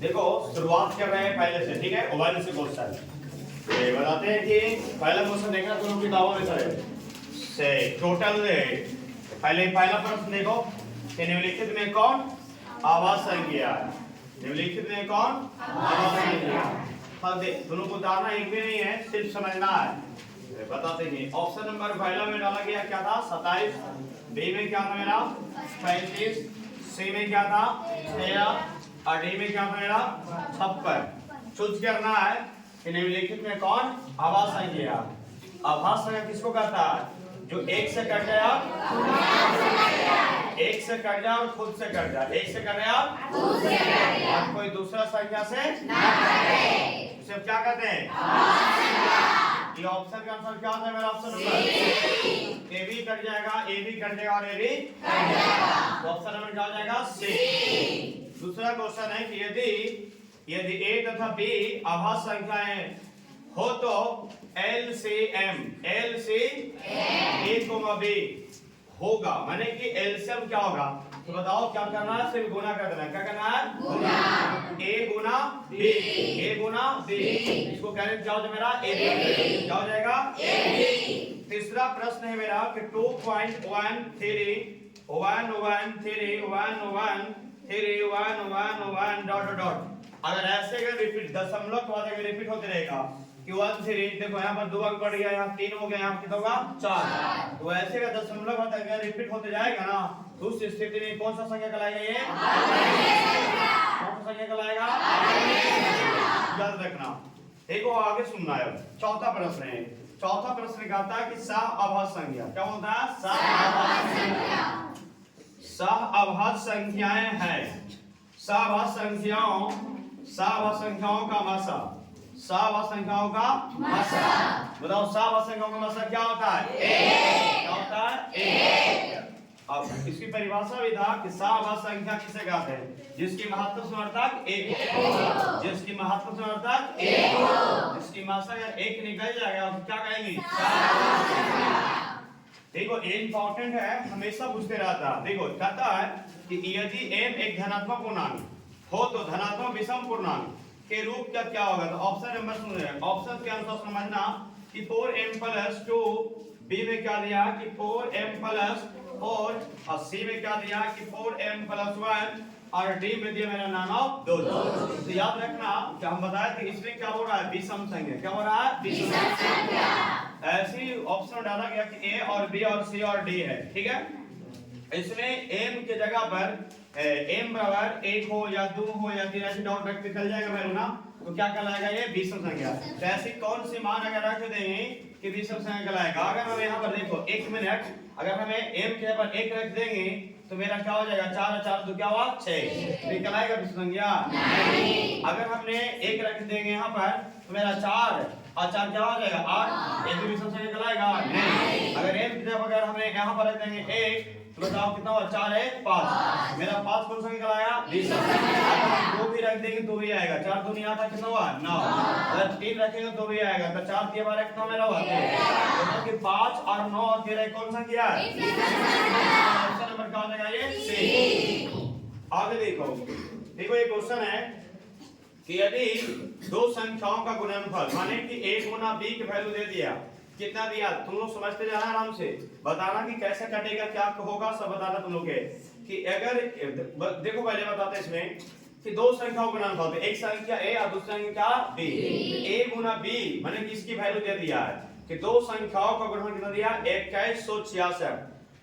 देखो शुरुआत कर रहे हैं पहले से, ठीक है। मोबाइल से क्वेश्चन बताते हैं कि पहला क्वेश्चन देखना दोनों किताबों में से टोटल पहला प्रश्न देखो कि निम्नलिखित में कौन आवाज संज्ञा है। निम्नलिखित में कौन आवाज संज्ञा। दोनों को उतारना एक भी नहीं है, सिर्फ समझना है। बताते हैं ऑप्शन नंबर पहला में डाला गया क्या था 27, बी में क्या था मेरा 35, सी में क्या था 13 और डी में क्या था मेरा 56। चूज करना है कि निम्नलिखित में कौन आवाज संज्ञा। आवाज संज्ञा किसको कहता है? जो एक से कट गया, एक से कट गया और खुद से कट गया, एक से कट गया और कोई दूसरा संख्या से ना कटे, उसे क्या कहते हैं? ये ऑप्शन का आंसर क्या होता है मेरा? ऑप्शन नंबर ए भी कट जाएगा, ए भी कट जाएगा और ए भी कट जाएगा, तो ऑप्शन नंबर क्या हो जाएगा? सी। दूसरा क्वेश्चन है कि यदि ए तथा बी आभाज्य संख्याएं हो तो LCM A, B होगा, माने कि एलसीएम क्या होगा? तो बताओ क्या करना है? सिर्फ गुना कर देना है। क्या करना है? गुना। A Guna B, A Guna B, इसको कहने क्या हो जाएगा मेरा? AB। क्या हो जाएगा? AB। तीसरा प्रश्न है मेरा कि 2.13 डॉट डॉट अगर ऐसे अगर रिपीट दशमलव के बाद अगर रिपीट होते रहेगा कि 1 3, देखो यहाँ पर 2 अंक बढ़ गया, यहाँ 3 हो गया, यहाँ कितना होगा 4, तो ऐसे का दशमलव होता है अगर रिपीट होते जाएगा ना तो उस स्थिति में कौन सा संख्या कहलाएगा? ये कौन सा संख्या कहलाएगा? याद रखना। देखो आगे सुनना है। चौथा प्रश्न है। चौथा प्रश्न कहता है कि सह-अभाज्य संख्या क्या बोलता है? सह-अभाज्य संख्या। सह-अभाज्य संख्याएं हैं। सह-अभाज्य संख्याओं का मासा। सह-अभाज्य संख्याओं का मासा बताओ। सह-अभाज्य संख्याओं का मासा क्या होता है? क्या होता है? अब इसकी परिभाषा भी था कि सह-अभाज्य संख्या किसे कहते हैं? जिसकी महत्तम समर्थक 1 हो, जिसकी महत्तम समर्थक 1 हो, जिसकी मासा अगर 1 निकल जाएगा तो क्या कहेंगे? देखो ये इंपॉर्टेंट है, हमेशा पूछते रहता है। देखो कहता है कि यदि m एक धनात्मक पूर्णांक हो तो धनात्मक विषम पूर्णांक के रूप का क्या होगा? तो ऑप्शन नंबर सुनिए, ऑप्शन के अनुसार समझना कि 4m + 2, बी में क्या दिया कि 4m + 4 और सी में क्या दिया कि 4m + 1 और डी में दिया मेरा नाम ऑफ 2। तो याद रखना कि हम बताए थे इसमें क्या हो रहा है? विषम संख्या। क्या हो रहा है? विषम संख्या। ऐसी ऑप्शन डाला गया कि ए और बी और सी और डी है, ठीक है। इसमें m के जगह पर m बराबर 1 हो या 2 हो या 3 ऐसे डॉट रख के चल जाएगा मेरे ना, तो क्या कहलाएगा? ये विषम संख्या। तो ऐसी कौन सी मान अगर रख देंगे कि विषम संख्या कहलाएगा? अगर हम यहाँ पर देखो 1 मिनट, अगर हमें m के जगह पर 1 रख देंगे तो मेरा क्या हो जाएगा? 4 और 4 तो क्या हुआ? 6। ये कहलाएगा विषम संख्या? नहीं। अगर हमने 1 रख देंगे यहाँ पर तो मेरा 4 और 4 क्या हो जाएगा? 8। ये भी विषम संख्या कहलाएगा? नहीं। अगर m की जगह अगर हमें यहाँ पर रख देंगे 1 तो बताओ कितना हुआ? 4 है 5, मेरा 5 कौन सा कहलाएगा? विषम। अगर हम 2 भी रख देंगे तो भी आएगा। 4 2 नहीं आता, कितना हुआ? 9। अगर 3 रखेंगे तो भी आएगा, तो 4 3 बार कितना मेरा हुआ? तो कि 5 और 9 और 13 कौन सा किया है? ऑप्शन नंबर क्या हो जाएगा? ये सी। आगे देखो ये क्वेश्चन है कि यदि दो संख्याओं का गुणनफल माने कि a गुना b की वैल्यू दे दिया, कितना दिया? तुम लोग समझते जाना आराम से, बताना कि कैसे कटेगा, क्या होगा, सब बताना तुम लोग के। कि अगर देखो पहले बताते इसमें कि दो संख्याओं का गुणनफल, एक संख्या a और दूसरी संख्या b, a गुना b माने कि इसकी वैल्यू दे दिया है कि दो संख्याओं का गुणनफल कितना दिया? 2166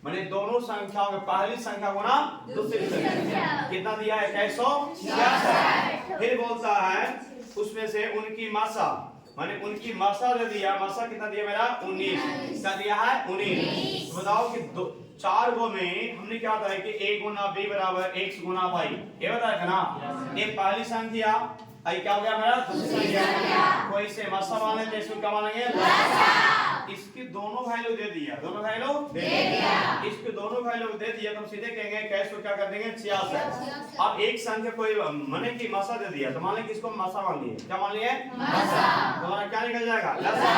माने दोनों संख्याओं में पहली संख्या गुना दूसरी संख्या कितना दिया? 2166। फिर बोलता है उसमें से उनकी मासा माने उनकी मासा दे दिया। मासा कितना दिया मेरा? 19 का दिया है 19। तो बताओ कि 4 गो में हमने क्या बताया कि a गुना b बराबर x गुना y, ये बताया था ना। ये पहली संख्या क्या हो गया मेरा? दूसरी संख्या। कोई से मासा मान लेते इसको क्या मानेंगे? इसकी दोनों वैल्यू दे दिया, दोनों वैल्यू दे दिया, इसके दोनों वैल्यू दे दिया तो हम सीधे कहेंगे कैश को क्या कर देंगे 66। अब एक संख्या कोई माने की मासा दे दिया तो मान लें कि इसको मासा मान लिए, क्या मान लिए मासा, तो हमारा क्या निकल जाएगा लसा।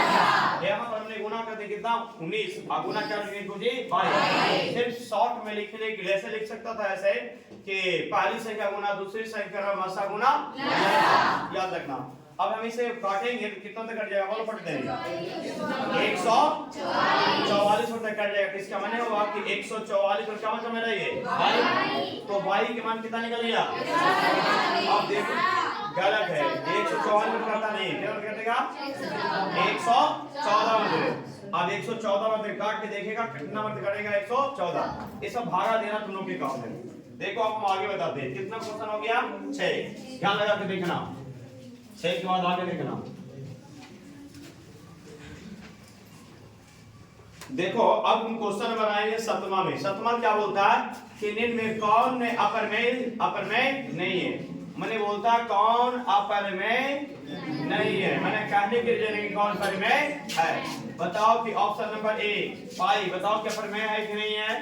यहाँ पर हमने गुना कर दिया कितना 19 और गुना क्या लिखेंगे को जी 22। सिर्फ शॉर्ट में लिखने के लिए ऐसे लिख सकता था ऐसे कि पहली संख्या गुना दूसरी संख्या का मासा गुना लसा, याद रखना। अब हम इसे काटेंगे तो कितना तक कट जाएगा, बोलो फट देंगे 144 तक कट जाएगा। इसका माने होगा कि 144 और क्या मतलब मेरा ये y, तो y के मान कितना निकल गया। अब देखो गलत है, 144 में करता नहीं, क्या कटेगा 114 में। अब 114 में काट के देखेगा कितना मतलब कटेगा 114। ये सब भागा देना तुम लोग के काम है। देखो अब हम आगे बताते हैं कितना क्वेश्चन हो गया 6, ध्यान लगा के देखना, 6 के बाद आगे देखना। देखो अब हम क्वेश्चन नंबर आएंगे 7वां में। 7वां क्या बोलता है कि निम्न में कौन में अपर में नहीं है, मैंने बोलता कौन अपर में नहीं है, मैंने कहने के लिए कौन पर में है। बताओ कि ऑप्शन नंबर ए पाई, बताओ कि अपर में है कि नहीं है,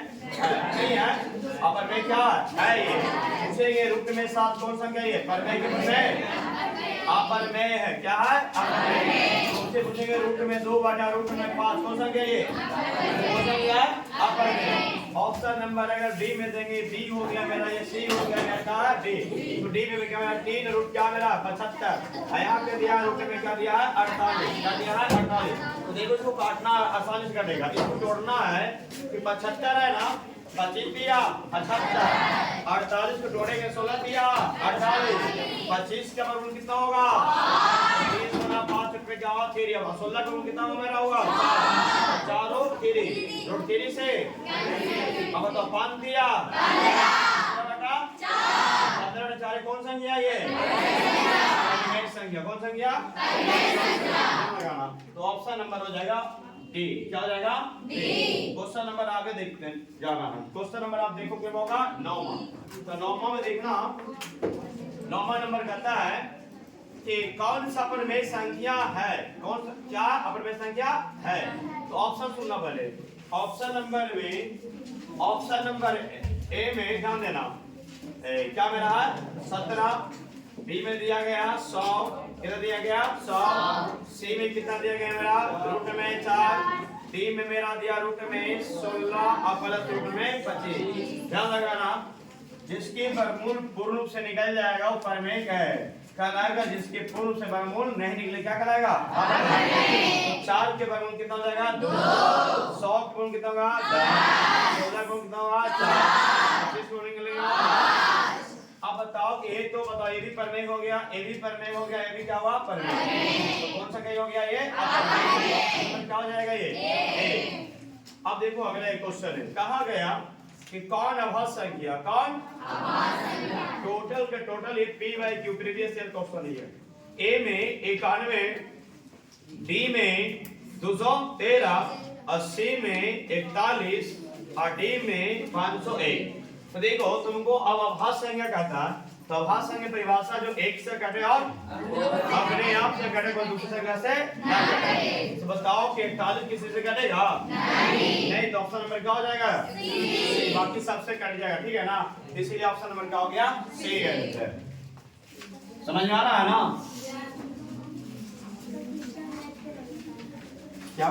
नहीं है, अपर में क्या है ये पूछेंगे। रूट में 7 कौन संख्या है, पर में के अपर में है, क्या है अपर में। उनसे पूछेंगे रूट में 2 बटा रूट में 5 कौन संख्या ये कौन संख्या अपर में। ऑप्शन नंबर अगर डी में देंगे, डी हो गया मेरा ये, सी हो गया मेरा क्या डी, तो डी में क्या मेरा 3 रूट क्या मेरा 75, यहाँ पे दिया रूट में क्या दिया है 48, क्या दिया है 48। तो देखो इसको काटना आसानी से कटेगा, इसको जोड़ना है कि 75 है ना 25 दिया 78, 48 को जोड़ेंगे 16 दिया 48, 25 का वर्गमूल कितना होगा 3 गुना 5 रुपए का और 3 अब 16 का कितना मेरा होगा 4 और 3 जोड़ 3 से अब तो 5 दिया 15 4 कौन संख्या ये संख्या, कौन संख्या लगाना। तो ऑप्शन नंबर हो जाएगा डी, क्या हो जाएगा डी। क्वेश्चन नंबर आगे देखते हैं जाना है। क्वेश्चन नंबर आप देखो क्या होगा 9वां। तो 9वां में देखना 9वां नंबर कहता है कि कौन सा अपर में संख्या है, कौन सा क्या अपर में संख्या है। तो ऑप्शन सुनना पहले। ऑप्शन नंबर में, ऑप्शन नंबर ए में ध्यान देना क्या मेरा है 17, बी में दिया गया 100, कितना दिया गया 100, सी में कितना दिया गया मेरा रूट में 4, डी में मेरा दिया रूट में 16 और प्लस रूट में 25। ध्यान लगाना जिसकी वर्गमूल पूर्ण रूप से निकल जाएगा वो परमेय कहलाएगा, जिसके पूर्ण रूप से वर्गमूल नहीं निकले क्या कहलाएगा। तो 4 के वर्गमूल कितना हो जाएगा 2, 100 के वर्गमूल कितना होगा 10, 16 के वर्गमूल कितना होगा 4, 25 के वर्गमूल निकलेगा। अब बताओ कि ये तो बताओ ये भी परमेय हो गया, ये भी परमेय हो गया, ये भी क्या हुआ परमेय, तो कौन सा क्या हो गया ये अपरमेय, क्या हो जाएगा ये ए। अब देखो अगला क्वेश्चन है, कहा गया कि कौन अभाज्य संख्या, कौन टोटल के टोटल ये p by q previous year question है। ए में 91, डी में 213, और सी में 41 और डी में 501। तो देखो तुमको अब अभाज्य संख्या कहता है, तो अभाज्य संख्या परिभाषा जो एक से कटे और अपने आप से कटे, कोई दूसरी संख्या से ना कटे। तो बताओ कि 41 किसी से कटेगा नहीं, तो ऑप्शन नंबर क्या हो जाएगा सी, बाकी सबसे कट जाएगा, ठीक है ना। इसीलिए ऑप्शन नंबर क्या हो गया सी है। समझ में आ रहा है ना क्या।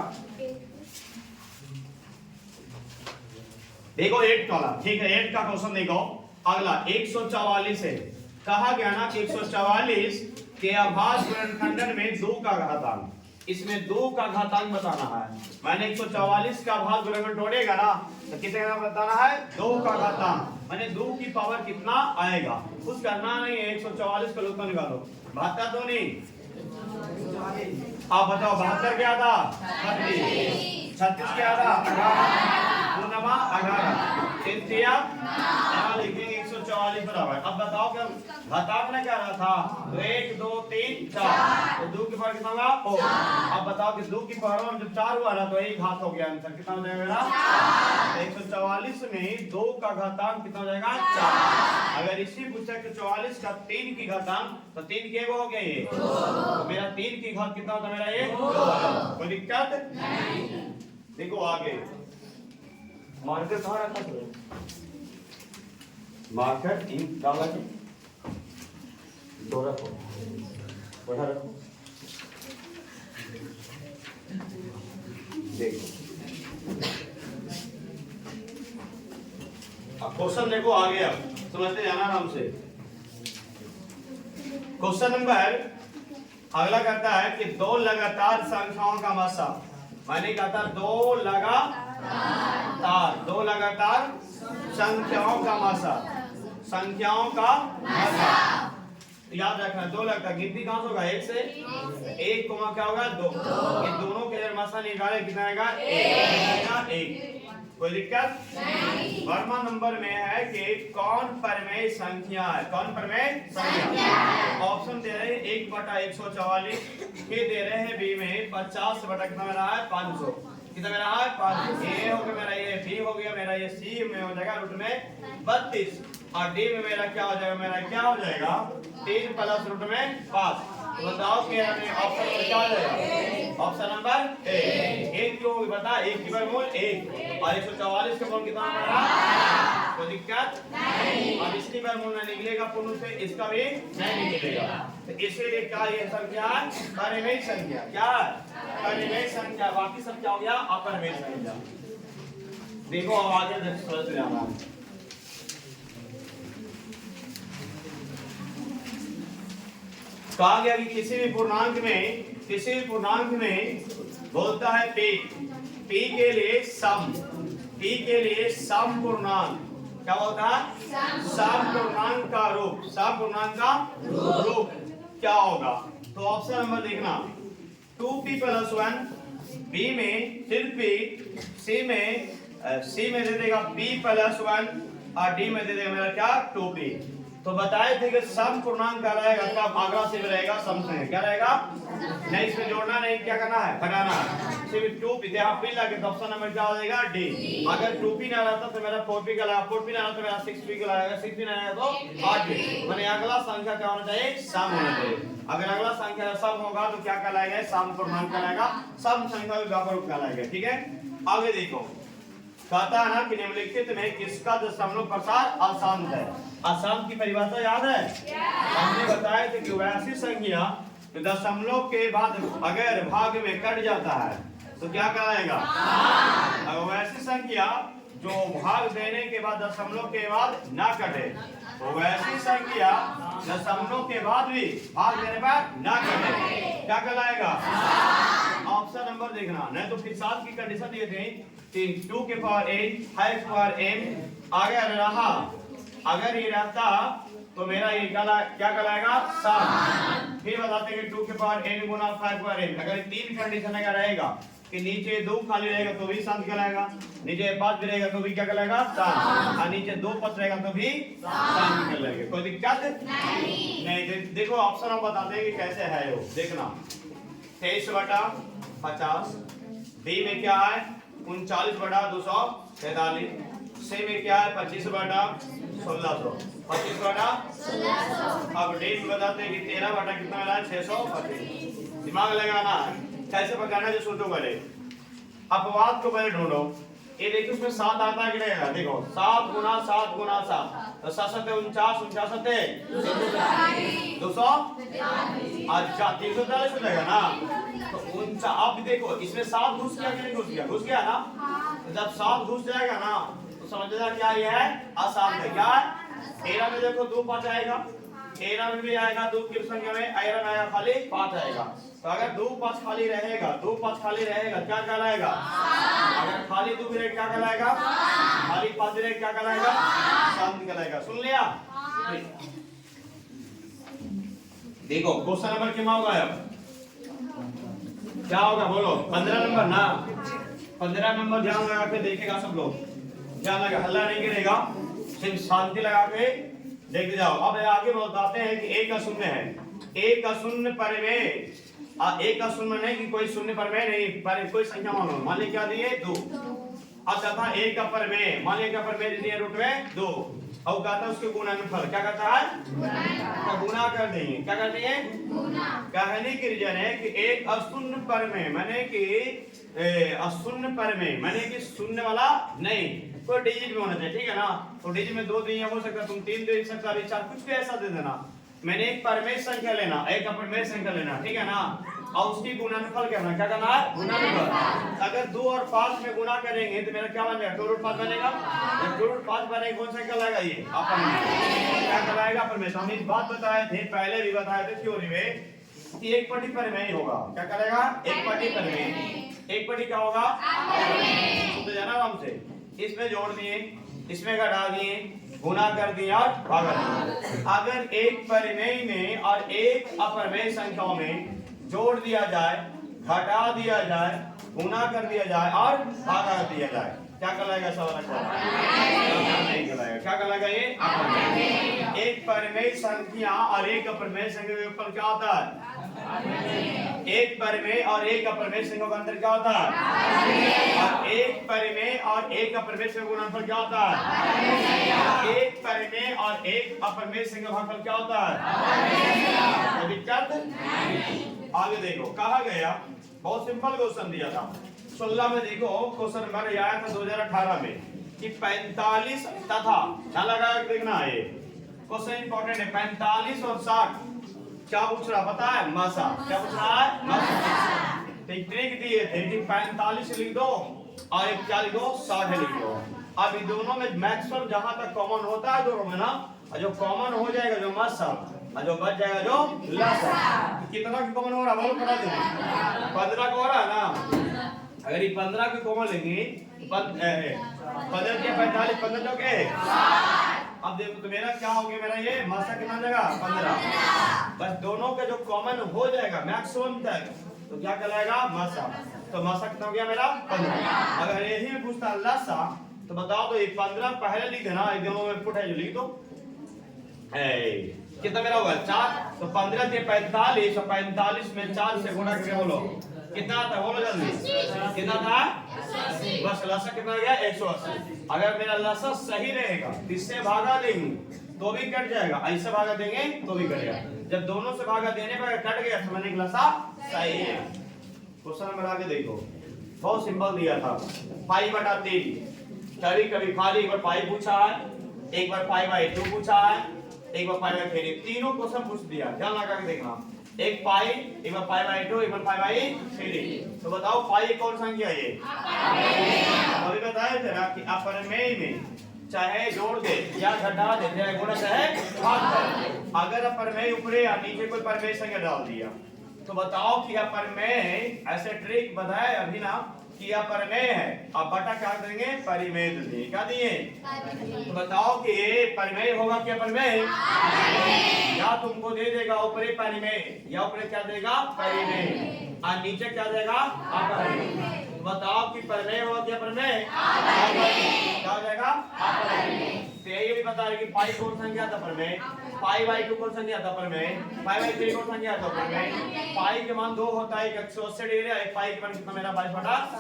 देखो 8 वाला, ठीक है 8 का क्वेश्चन देखो अगला 144 है। कहा गया ना कि 144 के अभाज्य गुणनखंडन में 2 का घातांक, इसमें 2 का घातांक बताना है। मैंने 144 का अभाज्य गुणनखंड तोड़ेगा ना तो कितने का बताना है 2 का घातांक, मैंने 2 की पावर कितना आएगा कुछ करना नहीं है। 144 का लुत्फ निकालो, 72 तो नहीं, आप बताओ 72 क्या था 36, 36 क्या था 18, 18 यहाँ लिखेंगे 144 बराबर। अब बताओ क्या घातांक में क्या रहा था 1 2 3 4, तो 2 की पावर कितना होगा 4। अब बताओ कि 2 की पावर में जब 4 हुआ ना तो एक घात हो गया, आंसर कितना हो जाएगा मेरा 144 में 2 का घातांक कितना हो जाएगा 4। अगर अगर इसी पुस्तक के 44 का 3 की घातांक तो 3 के वो हो गया ये तो मेरा 3 की घात कितना होता मेरा ये 2। कोई दिक्कत नहीं। देखो आगे मार्कर कहाँ रखा है? मार्कर इन डाला के दो रखो बढ़ा रखो। देखो अब क्वेश्चन देखो आगे, अब समझते जाना आराम से। क्वेश्चन नंबर अगला कहता है कि दो लगातार संख्याओं का मासा, मैंने कहता दो लगातार संख्याओं का मासा, संख्याओं का मासा याद रखना। दो लगातार गिनती कहां से होगा? 1 से 1 कोमा क्या होगा 2। ये दोनों के अगर मासा निकाले कितना आएगा? 1। कोई दिक्कत नहीं। वर्मा नंबर में है कि कौन परमेय संख्या है? कौन परमेय संख्या? ऑप्शन दे रहे हैं 1/144, फिर दे रहे हैं बी में 50 बटा कितना मेरा है 500। कितना मेरा है 500। ए हो गया मेरा ये, बी हो गया मेरा ये, सी में हो जाएगा रूट में 32 और डी में मेरा क्या हो जाएगा? मेरा क्या हो जाएगा 3 प्लस रूट में 5। तो बताओ कि ऑप्शन नंबर क्या हो जाएगा? Option number A. 1 क्यों होगी बता? 1 की वर्गमूल 1 और 144 का वर्गमूल कितना होगा? कोई दिक्कत नहीं। अब इसकी वर्गमूल नहीं निकलेगा पूर्ण से, इसका भी नहीं निकलेगा। तो इसीलिए क्या ये संख्या परिमेय संख्या, क्या परिमेय संख्या, बाकी सब क्या हो गया? अपरिमेय संख्या। देखो अब आगे समझ लेना। कहा गया कि किसी भी पूर्णांक में बोलता है p के लिए सम पूर्णांक क्या होता है? सम पूर्णांक का रूप क्या होगा? तो ऑप्शन नंबर देखना 2p + 1, b में फिर p, c में दे देगा p + 1 और d में दे देगा मेरा क्या 2p। तो बताए थे कि सम पूर्णांक क्या रहेगा? तब आगरा से रहेगा सम से क्या रहेगा? नहीं इसमें जोड़ना नहीं, क्या करना है? घटाना है। सिर्फ 2p यहाँ p लगे तो ऑप्शन नंबर क्या हो जाएगा? डी। अगर 2p ना रहता तो मेरा 4p का लगा, 4p ना रहता तो मेरा 6p का लगेगा, 6p ना रहेगा तो 8p। माने अगला संख्या क्या होना चाहिए? सम होना चाहिए। अगर अगला संख्या सम होगा तो क्या कहलाएगा? सम पूर्णांक कहलाएगा, सम संख्या का व्यापक रूप कहलाएगा। ठीक है आगे देखो, कहता है ना कि निम्नलिखित में किसका दशमलव प्रसार अशांत है? अशांत की परिभाषा याद है? हमने बताया था कि वैसी संख्या दशमलव के बाद अगर भाग में कट जाता है तो क्या कहलाएगा? अगर वैसी संख्या जो भाग देने के बाद दशमलव के बाद ना कटे, तो वैसी संख्या दशमलव के बाद भी भाग देने पर ना कटे क्या कहलाएगा? ऑप्शन नंबर देखना, नहीं तो फिर 7 की कंडीशन दिए थे कि 2 के पावर n 5 पावर n अगर रहा, अगर ये रहता तो मेरा ये क्या कहलाएगा? 7। फिर बताते हैं कि 2 के पावर n गुना 5 पावर n, अगर 3 कंडीशन अगर रहेगा कि नीचे 2 खाली रहेगा तो भी 7 कहलाएगा, नीचे 5 भी रहेगा तो भी क्या कहलाएगा? 7 और नीचे 2 पद रहेगा तो भी 7 कहलाएगा। कोई दिक्कत नहीं। देखो ऑप्शन हम बताते हैं कि कैसे है वो, देखना 23/50, बी में क्या है 39/243, सी में क्या है 25/1600, 25/1600। अब डी में बताते हैं कि 13 बटा कितना मिला है 625। दिमाग लगाना है, कैसे पकड़ना जो सोचो पहले, अपवाद को पहले ढूंढो। ये देखो इसमें 7 आता है कि नहीं आता? देखो 7 गुना 7 गुना 7 तो 7 7 49 49 200 अच्छा 340 हो जाएगा ना। तो 49 अब देखो इसमें 7 घुस गया कि नहीं घुस गया? घुस गया ना। तो जब 7 घुस जाएगा ना तो समझना क्या ये है? अशांत है। क्या 13 में देखो 2 5 आएगा, 13 में भी आएगा 2 की संख्या में आयरन आएगा खाली 5 आएगा। तो अगर 2 5 खाली रहेगा, 2 5 खाली रहेगा क्या कहलाएगा? अगर खाली 2 रहेगा क्या कहलाएगा? खाली 5 रहेगा क्या कहलाएगा? शांत कहलाएगा। सुन लिया? देखो क्वेश्चन नंबर क्या होगा? अब क्या होगा बोलो? 15 नंबर ना, 15 नंबर ध्यान लगा के देखेगा सब लोग, ध्यान लगा, हल्ला नहीं गिरेगा, सिर्फ शांति लगा के देख जाओ। अब आगे बताते हैं कि एक का शून्य है, एक का शून्य परिमेय, एक का शून्य नहीं कि कोई शून्य परिमेय नहीं, पर कोई संख्या मानो, मान ली क्या दिए 2। अब तथा एक का परिमेय, मान ली का परिमेय दिए रूट में 2, और कहता है उसके गुणनफल, क्या कहता है तो गुना कर देंगे, क्या कर देंगे कहने की रीजन है कि एक अशून्य परमेय माने कि अशून्य परमेय माने कि शून्य वाला नहीं, कोई डिजिट में होना चाहिए, ठीक है ना। तो डिजिट में 2 नहीं हो सकता, तुम 3 दे सकता, 4 कुछ भी ऐसा दे देना। मैंने एक परमेय संख्या लेना, एक अपरिमेय संख्या लेना, ठीक है ना, और उसकी गुणनफल करना, क्या करना है गुणनफल। अगर 2 और 5 में गुना करेंगे तो मेरा क्या बन जाएगा 2√5 बनेगा। जब 2√5 बनेगा कौन सा कहलाएगा ये अपरिमेय, क्या कहलाएगा अपरिमेय। हम इस बात बताए थे, पहले भी बताए थे थ्योरी में कि एक पट्टी परिमेय होगा, क्या करेगा एक पट्टी परिमेय। एक पट्टी क्या होगा तो जाना आराम से, इसमें जोड़ दिए, इसमें घटा दिए, गुना कर दिया और भागा दिया। अगर एक परिमेय में और एक अपरिमेय संख्याओं में जोड़ दिया जाए, घटा दिया जाए, गुना कर दिया जाए और भागा कर दिया जाए, क्या कहलाएगा सवाल नहीं कहलाएगा, क्या कहलाएगा ये अपरिमेय। एक परिमेय संख्या और एक अपरिमेय संख्या के ऊपर क्या होता है एक परिमेय और एक अपरिमेय संख्या का अंतर क्या होता है और एक परिमेय और एक अपरिमेय संख्या का गुणनफल क्या होता है एक परिमेय और एक अपरिमेय संख्या का भागफल क्या होता है। दिक्कत आगे देखो, कहा गया बहुत सिंपल क्वेश्चन दिया था 16 में। देखो क्वेश्चन नंबर आया था 2018 में कि 45 तथा क्या लगा देखना है, ये क्वेश्चन इंपॉर्टेंट है। 45 और 60 क्या पूछ रहा पता है मासा, क्या पूछ रहा है मासा। तो एक ट्रिक दिए थे कि 45 लिख दो और एक क्या लिख दो 60 लिख दो। अब इन दोनों में मैक्सिमम जहां तक कॉमन होता है दोनों में ना, जो कॉमन हो जाएगा जो मासा और जो बच जाएगा जो लसा। कितना की कॉमन हो रहा है बोलो बता दो 15 का हो रहा है ना। अगर ये 15 की कॉमन लेंगे 15 के 45 15 जो के अब देखो तो मेरा क्या हो गया, मेरा ये मासा कितना जगह 15, बस दोनों का जो कॉमन हो जाएगा मैक्सिमम तक तो क्या कहलाएगा मासा। तो मासा कितना हो गया मेरा 15। अगर यही में पूछता लसा तो बताओ तो ये 15 पहले लिख देना, एक दोनों में पुट है जो लिख दो कितना मेरा होगा 4। तो 15 के 45 और 45 में 4 से गुणा करके बोलो कितना आता बोलो जल्दी कितना था बस लसा कितना गया 180। अगर मेरा लसा सही रहेगा इससे भागा देंगे तो भी कट जाएगा, ऐसे भागा देंगे तो भी कट जाएगा। जब दोनों से भागा देने पर कट गया तो मैंने लसा सही है। क्वेश्चन नंबर आगे देखो, बहुत सिंपल दिया था पाई/3। कभी कभी खाली एक बार पाई पूछा है, एक बार पाई/2 पूछा है, एक बार पाई/3, तीनों क्वेश्चन पूछ दिया। ध्यान लगा के देखना, एक पाई, एक बार पाई/2, एक बार पाई/3। तो बताओ पाई कौन संख्या है ये अभी बताया था कि अपरिमेय में चाहे जोड़ दे या घटा दे चाहे गुणा चाहे भाग दे। अगर अपरिमेय ऊपरे या नीचे कोई परिमेय संख्या डाल दिया तो बताओ कि अपरिमेय ऐसे ट्रिक बताए अभी ना कि अपरिमेय है, अब बटा क्या देंगे परिमेय दिए, क्या दिए तो बताओ कि ये परिमेय होगा क्या अपरिमेय, या तुमको दे देगा ऊपरी परिमेय या ऊपरी क्या देगा परिमेय और नीचे क्या देगा अपरिमेय। तो बताओ कि परिमेय होगा क्या अपरिमेय, क्या हो जाएगा अपरिमेय। तो ये भी बता रहे कि पाई कौन संख्या था परिमेय, पाई/2 कौन संख्या था परिमेय, पाई/3 कौन संख्या था परिमेय। पाई के मान 2 होता है 180 डिग्री, एक पाई के मान कितना मेरा 22/7।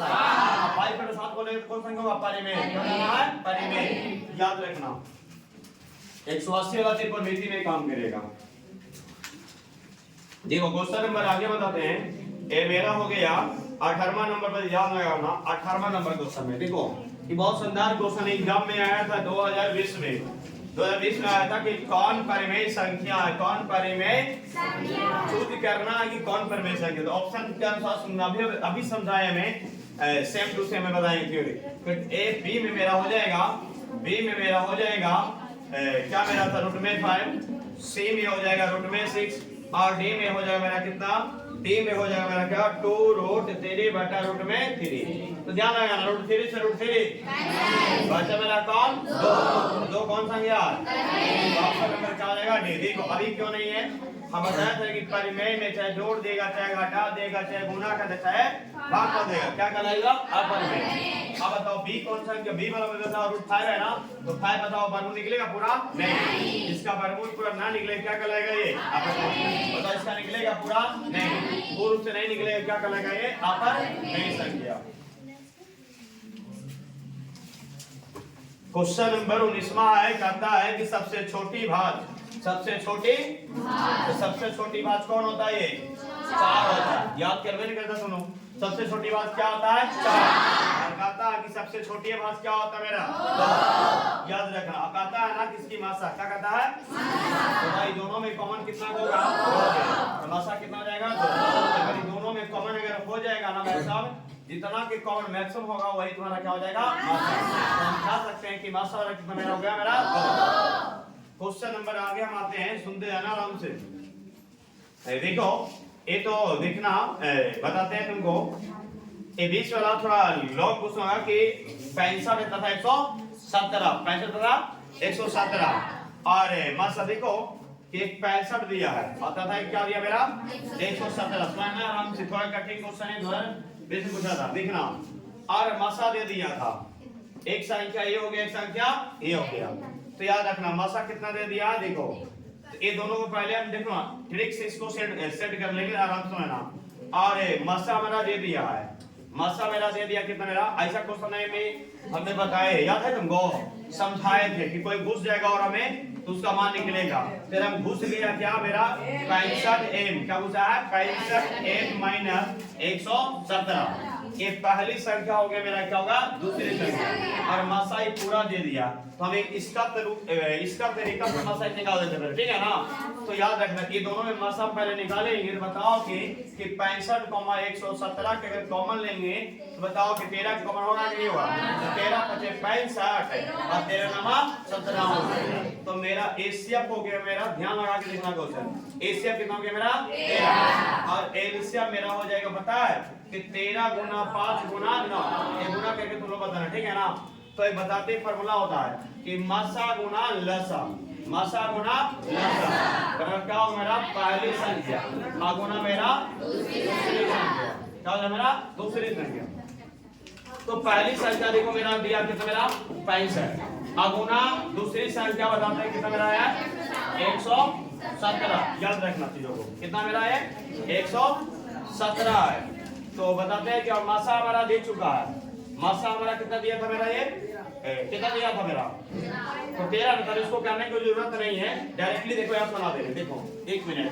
पाई/7 बोले कौन संख्या होगा परिमेय, क्या होगा परिमेय। याद रखना 180 वाला त्रिकोणमिति में काम करेगा। देखो क्वेश्चन नंबर आगे बताते हैं, ये मेरा हो गया 18वां नंबर पर याद लगाना। 18वां नंबर क्वेश्चन है, देखो ये बहुत शानदार क्वेश्चन एग्जाम में आया था 2020 में। 2020 में आया था कि कौन परिमेय संख्या है, कौन परिमेय चूज करना है कि कौन परिमेय संख्या। तो ऑप्शन के अनुसार सुनना, अभी समझाया मैं सेम टू सेम में बताएंगे थ्योरी। फिर ए बी में मेरा हो जाएगा, बी में मेरा हो जाएगा क्या मेरा था √5, सी में हो जाएगा √6 और डी में हो जाएगा मेरा कितना, डी में हो जाएगा मेरा क्या 2√3/√3। तो ध्यान लगाना √3 से √3 बचा मेरा कौन 2 कौन संख्या ऑप्शन नंबर क्या हो जाएगा डी। देखो अभी क्यों नहीं है, हम बताया था कि परिमेय में चाहे जोड़ देगा चाहे घटा देगा चाहे गुना कर देगा चाहे भाग कर देगा क्या कहलाएगा अपरिमेय। अब बताओ बी कौन संख्या, बी वाला में बताओ √5 है ना, तो 5 बताओ वर्गमूल निकलेगा पूरा नहीं, इसका वर्गमूल पूरा ना निकले क्या कहलाएगा ये अपरिमेय। बताओ इसका निकलेगा पूरा नहीं, पूर्ण रूप से नहीं निकलेगा क्या कहलाएगा ये अपरिमेय संख्या। क्वेश्चन नंबर 19वां है, कहता है कि सबसे छोटी भाज, सबसे छोटी तो सबसे छोटी भाज कौन होता है? ये 4 होता है। याद करवे नहीं करता सुनो, सबसे छोटी भाज क्या होता है? 4। और कहता है कि सबसे छोटी भाज क्या होता है मेरा? 2। याद रखना। और कहता है ना किसकी मासा, क्या कहता है? तो भाई दोनों में कॉमन कितना होगा? 2। तो मासा कितना हो जाएगा? 2। अगर दोनों में कॉमन अगर हो जाएगा ना भाई साहब, जितना के कॉमन मैक्सिमम होगा वही तुम्हारा क्या हो जाएगा? मासा। तो हम कह सकते हैं कि मासा वाला कितना मेरा हो गया? मेरा 2। क्वेश्चन नंबर आगे हम आते हैं, सुनते हैं ना आराम से। देखो ये तो देखना बताते हैं तुमको, ये बीच वाला थोड़ा लॉन्ग क्वेश्चन होगा कि 65 तथा 117, 65 तथा 117। और मासा देखो कि 65 दिया है और तथा क्या दिया मेरा? 117। समझना आराम से, थोड़ा कठिन क्वेश्चन है, इधर बेसिक पूछा था, देखना। और मासा दे दिया था, एक संख्या ये हो गया, एक संख्या ये हो गया। तो याद रखना मासा कितना दे दिया, देखो ये दोनों को पहले हम देखो ट्रिक से इसको सेट कर लेंगे, आराम से समझना। और मासा मेरा दे दिया है, मासा मेरा दे दिया कितना मेरा? ऐसा क्वेश्चन है में हमने बताया, याद है तुमको? समझाए थे कि कोई घुस जाएगा और हमें तो उसका मान निकलेगा। फिर हम घुस लिया क्या मेरा? 65m। क्या घुसा है? 65m minus 117। ये पहली संख्या हो गया मेरा, क्या होगा? दूसरी संख्या। और मासा ही पूरा दे दिया, तो हम इसका तरीका से मासा निकाल देते हैं, ठीक है ना? तो याद रखना कि दोनों में मासा पहले निकालेंगे। बताओ कि 65, 117 के अगर कॉमन लेंगे तो बताओ कि 13 कॉमन होगा कि नहीं होगा? 13 × 5 = 65 और 13 × 17 हो जाएगा। तो मेरा एलसीएम हो गया मेरा, ध्यान लगा के देखना क्वेश्चन। एलसीएम कितना हो गया मेरा? 13। और एलसीएम मेरा हो जाएगा पता है कि 13 × 5 × 9। ये गुना करके तुम लोग बताना, ठीक है ना? तो ये बताते फार्मूला होता है कि मासा गुना लसा, मासा गुना लसा बराबर क्या होगा मेरा? पहली संख्या गुना मेरा दूसरी संख्या। क्या होगा मेरा? दूसरी संख्या। तो पहली संख्या देखो मेरा दिया कितना मेरा? 65 गुना दूसरी संख्या बताते हैं कितना मेरा है? 117। याद रखना चीजों को, कितना मेरा है? 117 है। तो बताते हैं कि और मासा हमारा दे चुका है, मासा हमारा कितना दिया था मेरा? ये कितना दिया था मेरा? तो 13। मतलब इसको करने की जरूरत नहीं है, डायरेक्टली देखो यहाँ बना दे रहे। देखो 1 मिनट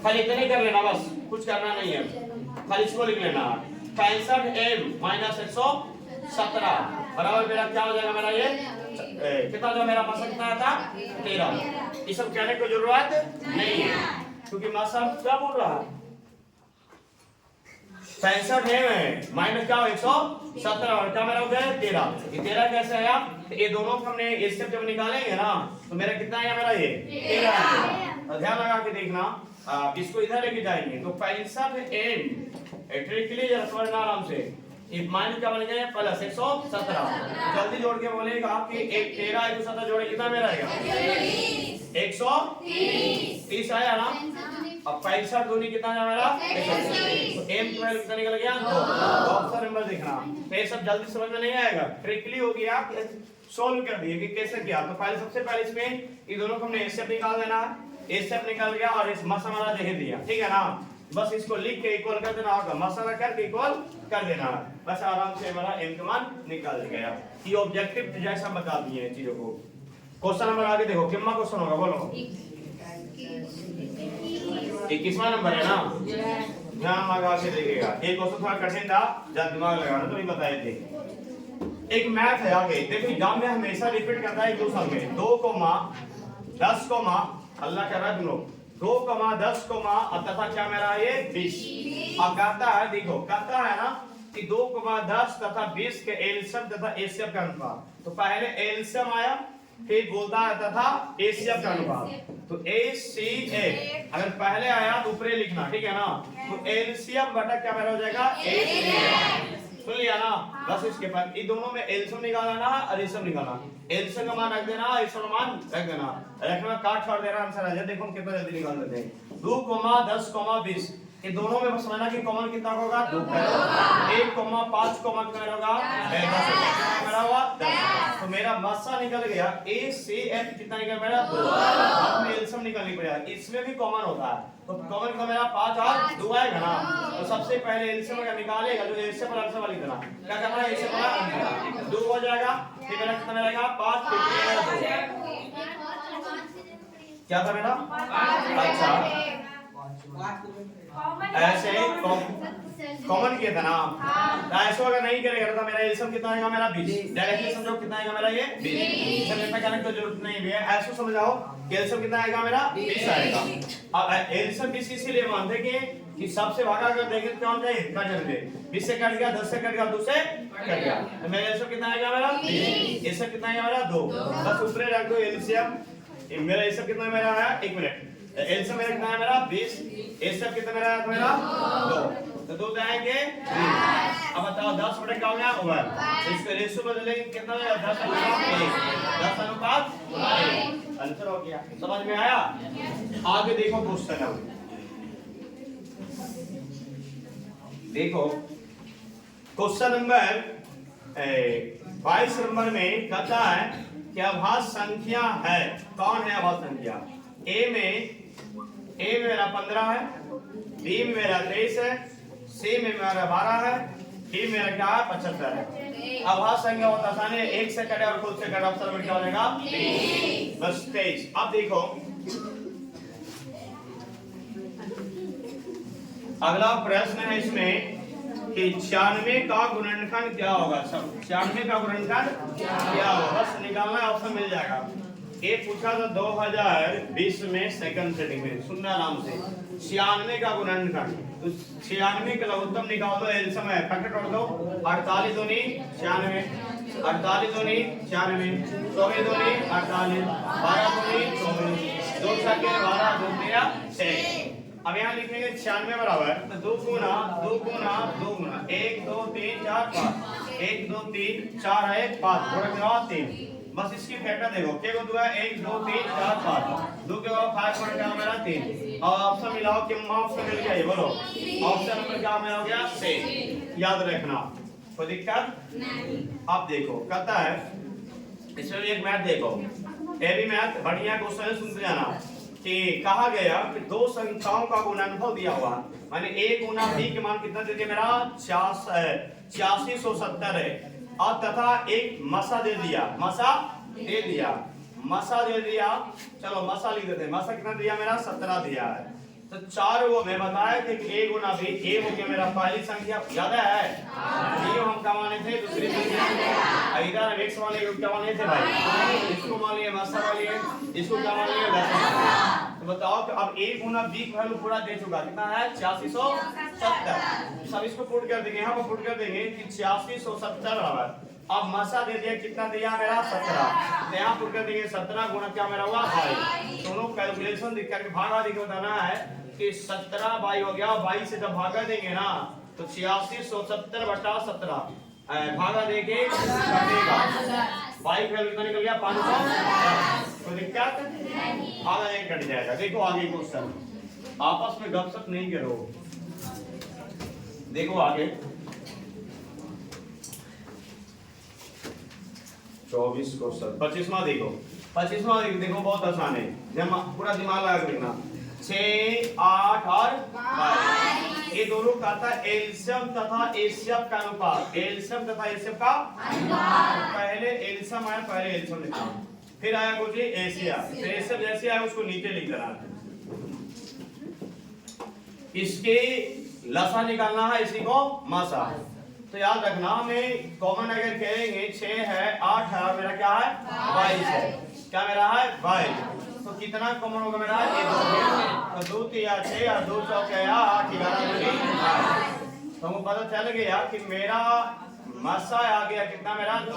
खाली इतने कर लेना, बस कुछ करना नहीं है, खाली इसको लिख लेना। 65m माइनस 117 बराबर मेरा क्या हो जाएगा? मेरा ये कितना जो मेरा मासा कितना था? 13। ये सब कहने की जरूरत नहीं है क्योंकि मासा क्या बोल रहा है? 65 है माइनस क्या? 117 और क्या मेरा हो गया? 13। ये 13 कैसे आया? ये दोनों को हमने इससे जब निकालेंगे ना तो मेरा कितना आया? मेरा ये 13 आया। तो ध्यान लगा के देखना, इसको इधर लेके जाएंगे तो 65m ट्रिकली जरा समझना आराम से। ये माइनस क्या बन गया? प्लस 117। जल्दी जोड़ के बोलेगा कि एक 13 117 जोड़े कितना मेरा आएगा? 130 आया ना? अब 65 दूनी कितना है मेरा? 130। तो m12 कितना निकल गया? 2। ऑप्शन नंबर देखना। तो ये सब जल्दी समझ में नहीं आएगा, ट्रिकली हो गया, सोल्व कर दिए कि कैसे किया। तो पहले सबसे पहले इसमें ये दोनों को हमने एसएफ निकाल देना है, एसएफ निकल गया और इस मासा वाला दे दिया, ठीक है ना? बस इसको लिख के इक्वल कर देना होगा, मसाला करके इक्वल कर देना, बस आराम से हमारा m का मान निकल गया। ये ऑब्जेक्टिव जैसा बता दिए हैं चीजों को। क्वेश्चन नंबर आगे देखो, कितना क्वेश्चन होगा बोलो? 21वां नंबर है ना? ध्यान लगा के देखिएगा, एक क्वेश्चन थोड़ा कठिन था, जब दिमाग लगाना तो नहीं बताए थे। एक मैथ है आगे देखो, एग्जाम में हमेशा रिपीट करता है 2 साल में 2, 10, अल्लाह कर रहा है तुम लोग 2, 10, तथा क्या मेरा ये 20। अब कहता है देखो, कहता है ना कि 2, 10 तथा 20 के एलसीएम तथा एचसीएफ का अनुपात। तो पहले एलसीएम आया, फिर बोलता है तथा एचसीएफ का अनुपात। तो एचसीएफ अगर पहले आया तो ऊपर लिखना, ठीक है ना? तो एलसीएम बटा क्या मेरा हो जाएगा? एचसीएफ। सुन लिया ना? बस इसके बाद इन दोनों में एलसीएम निकालना है और एचसीएफ निकालना। एलसीएम का मान रख देना, एचसीएफ का मान रख देना, रखना काट छोड़ देना, आंसर आ जाए। देखो हम कितना जल्दी निकाल देते हैं। 2, 10, 20 ये दोनों में बस समझना कि कॉमन कितना होगा? 2। 1, 5 कितना होगा? 10 मेरा हुआ 10। तो मेरा मस्सा निकल गया, एचसीएफ कितना निकल मेरा? 2। अब मैं एलसीएम एलसीएम निकालनी पड़ेगा। इसमें भी कॉमन होता है, तो कॉमन का मेरा 5 और 2 आएगा ना, तो सबसे पहले एलसीएम का निकालेगा जो एलसीएम और एलसीएम वाली तरह क्या करना है, एलसीएम वाला 2 हो जाएगा, फिर मेरा कितना रहेगा 5, फिर क्या था मेरा, अच्छा ऐसे कॉमन किया था ना, ऐसा अगर नहीं करेगा तो मेरा एलसीएम कितना आएगा, मेरा 20। डायरेक्टली समझो कितना आएगा मेरा ये 20, इसमें इतना करने की जरूरत नहीं है, ऐसा समझाओ कि एलसीएम कितना आएगा मेरा 20 आएगा। अब एलसीएम 20 इसीलिए मानते कि सबसे भागा अगर देखें तो क्या होता है, कट जाते 20 से कट गया, 10 से कट गया, 2 से कट गया, तो मेरा एलसीएम कितना आएगा मेरा 20, इससे कितना आएगा मेरा 2, बस ऊपर रख दो एलसीएम। मेरा एलसीएम कितना मेरा है, 1 मिनट, एलसीएम मेरा कितना है मेरा 20, एलसीएम कितना मेरा है मेरा 2, तो 2 जाएंगे 3। अब बताओ 10 बटे क्या हो गया, ओवर, इसको रेशियो बदलेंगे कितना होगा, 10 अनुपात 1, 10 अनुपात 1, आंसर हो गया। समझ में आया? आगे देखो क्वेश्चन, देखो क्वेश्चन नंबर 22 नंबर में कहता है कि अभाज्य संख्या है, कौन है अभाज्य संख्या, ए में मेरा 15 है, बी में मेरा 23 है, सी में मेरा 12 है, डी मेरा क्या है 75 है। अभाज्य संख्या बहुत आसान है, 1 से कटे और खुद से कटे, अवसर में क्या हो जाएगा 23, बस 23। अब देखो अगला प्रश्न है इसमें कि 96 का गुणनखंड क्या होगा, सब 96 का गुणनखंड क्या होगा, बस निकालना है, ऑप्शन मिल जाएगा। एक पूछा था 2020 में सेकंड सेटिंग में, सुनना आराम से, 96 का गुणनखंड, तो 96 का लघुत्तम निकाल दो, एलसीएम है फैक्टर तोड़ दो, 48 दूनी 96, 48 दूनी 96, 24 दूनी 48, 12 दूनी 24, 2 छक्के 12, 2 तेरह 6। अब यहाँ लिखेंगे 96 बराबर, तो 2 गुना 2 गुना 2 गुना 1 2 3 4 5, 1 2 3 4 1 5, थोड़ा क्या 3, बस इसकी फैक्टर देखो, क्या को दुआ 1 2 3 4 5, 2 के बाद 5 पॉइंट क्या मेरा 3, और ऑप्शन मिलाओ कि ऑप्शन मिल गया, ये बोलो ऑप्शन नंबर क्या मेरा हो गया 6, याद रखना, कोई दिक्कत नहीं। अब देखो कहता है इसमें एक मैथ देखो, ये भी मैथ बढ़िया क्वेश्चन सुनते जाना, कि कहा गया कि दो संख्याओं का गुणनफल दिया हुआ, माने a गुना b के मान कितना दे दिया मेरा 8670 है, और तथा एक मसा दे दिया, मसा दे दिया, चलो मसा लिख देते हैं, मसा कितना दिया मेरा 17 दिया है, तो 4 वो मैं बताया कि a गुना b, a हो गया मेरा पहली संख्या, याद है b हम क्या माने थे, दूसरी संख्या इधर x वाले को क्या माने थे भाई, इसको मान लिए मसा वाले, इसको क्या मान लिए लसा। तो बताओ कि अब a गुना b की वैल्यू पूरा दे चुका, कितना है 8670, सब इसको पुट कर देंगे, यहाँ पर पुट कर देंगे कि 8670 बराबर, अब मसा दे दिया कितना दिया मेरा 17, तो यहाँ पुट कर देंगे 17 गुना क्या मेरा हुआ 22, दोनों कैलकुलेशन दिख करके भागा देके बताना है कि 17 22 हो गया, 22 से जब भागा देंगे ना तो 8670 बटा 17 भागा देके कटेगा, 22 वैल्यू कितना निकल गया 500, कोई दिक्कत भागा देके कट जाएगा। देखो आगे क्वेश्चन, आपस में गपशप नहीं करो, देखो आगे 24 क्वेश्चन, 25वां देखो, 25वां देखो बहुत आसान है, पूरा दिमाग लगा के देखना, 6 8 और 22, ये दोनों का था एलसीएम तथा एचसीएफ का अनुपात, एलसीएम तथा एचसीएफ का अनुपात, पहले एलसीएम आया, पहले एलसीएम लिखा, फिर आया कुछ एचसीएफ, तो एचसीएफ जैसे आया उसको नीचे लिख देना, इसके लसा निकालना है, इसी को मसा, तो याद रखना हमें कॉमन अगर कहेंगे 6 है 8 है और मेरा क्या है 22 है, क्या मेरा है 22, तो कितना कॉमन होगा मेरा, तो 2 3 6 और 2 4 8 11 तो हमको पता चल गया कि मेरा मसा आ गया कितना मेरा 2।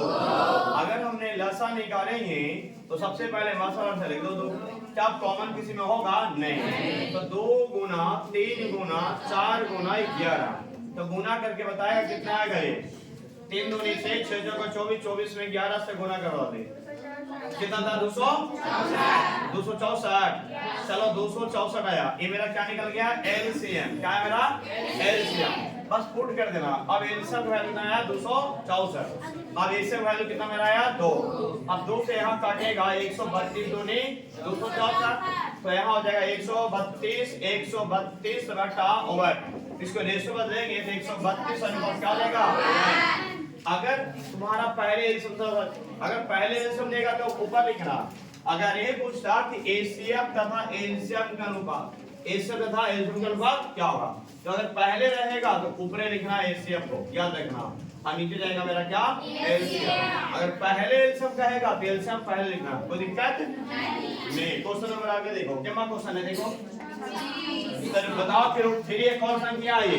अगर हमने लसा निकालेंगे तो सबसे पहले मसा और लिख दो 2, क्या कॉमन किसी में होगा नहीं, तो 2 गुना 3 गुना 4 गुना 11, तो गुना करके बताएगा कितना आएगा, ये 3 दूनी 6, 6 जगह 24, 24 में 11 से गुना करवा दे, कितना था 264, चलो 264 आया, ये मेरा क्या निकल गया एलसीएम, क्या है मेरा एलसीएम, बस पुट कर देना। अब एलसीएम वैल्यू कितना आया 264, अब एलसीएम वैल्यू कितना मेरा आया 2, अब 2 से यहाँ काटेगा 132 दूनी 264, तो यहाँ हो जाएगा 132 बटा ओवर, इसको रेशो बदलेंगे तो 132 अनुपात क्या हो जाएगा। अगर तुम्हारा पहले एल्सियम देगा तो ऊपर लिखना। अगर ये पूछता कि एचसीएफ तथा एल्सियम का अनुपात, एचसीएफ तथा एल्सियम का अनुपात क्या होगा, तो अगर पहले रहेगा तो ऊपर लिखना एचसीएफ को, याद रखना, और नीचे जाएगा मेरा क्या एल्सियम। अगर पहले एल्सियम कहेगा तो एल्सियम पहले लिखना, कोई दिक्कत नहीं। क्वेश्चन नंबर आगे देखो, क्या क्वेश्चन है देखो, सर बताओ कि रूट 3 एक कौन संख्या है।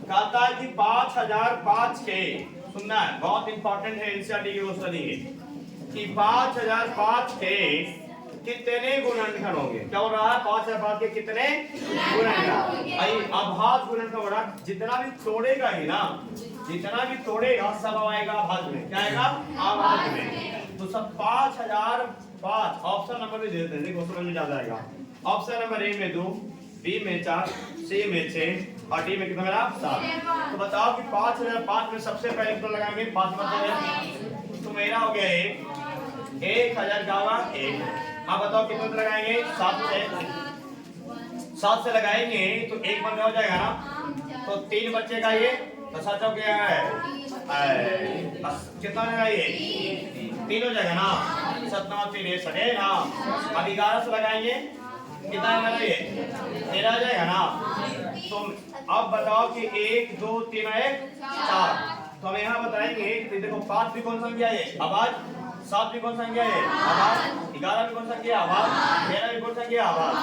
कहता है कि 5005 के, सुनना है बहुत इंपॉर्टेंट है, एनसीईआरटी के क्वेश्चन ये कि 5005 के कितने गुणनखंड होंगे। क्या हो रहा है, 5005 के कितने गुणनखंड। अभाज्य गुणनखंड हो रहा, जितना भी तोड़ेगा ही ना, जितना भी तोड़ेगा सब आएगा अभाज्य में। क्या आएगा, अभाज्य में। तो सब 5005 ऑप्शन नंबर भी देते हैं, देखो समझ में ज्यादा आएगा। ऑप्शन नंबर ए में 2, बी में 4, सी में 6 और डी में कितना मेरा 7। तो बताओ कि 5005 में सबसे पहले कितना लगाएंगे, 5 मतलब, तो मेरा हो गया 1000 का होगा 1। अब बताओ कितना लगाएंगे, 7 से लगाएंगे तो 1 बंद हो जाएगा ना, तो 3 बचेगा ये, तो 7 हो गया है कितना लगाइए 3 हो जाएगा ना, 7 9 3 सटे ना। अब 11 से लगाएंगे कितना लगाइए 13 आ जाएगा ना। तो अब बताओ कि 1 2 3 1 4, तो हम यहाँ बताएंगे कि देखो 5 भी कौन संख्या है आवाज, 7 भी कौन संख्या है आवाज, 11 भी कौन संख्या है आवाज, 13 भी कौन संख्या है आवाज।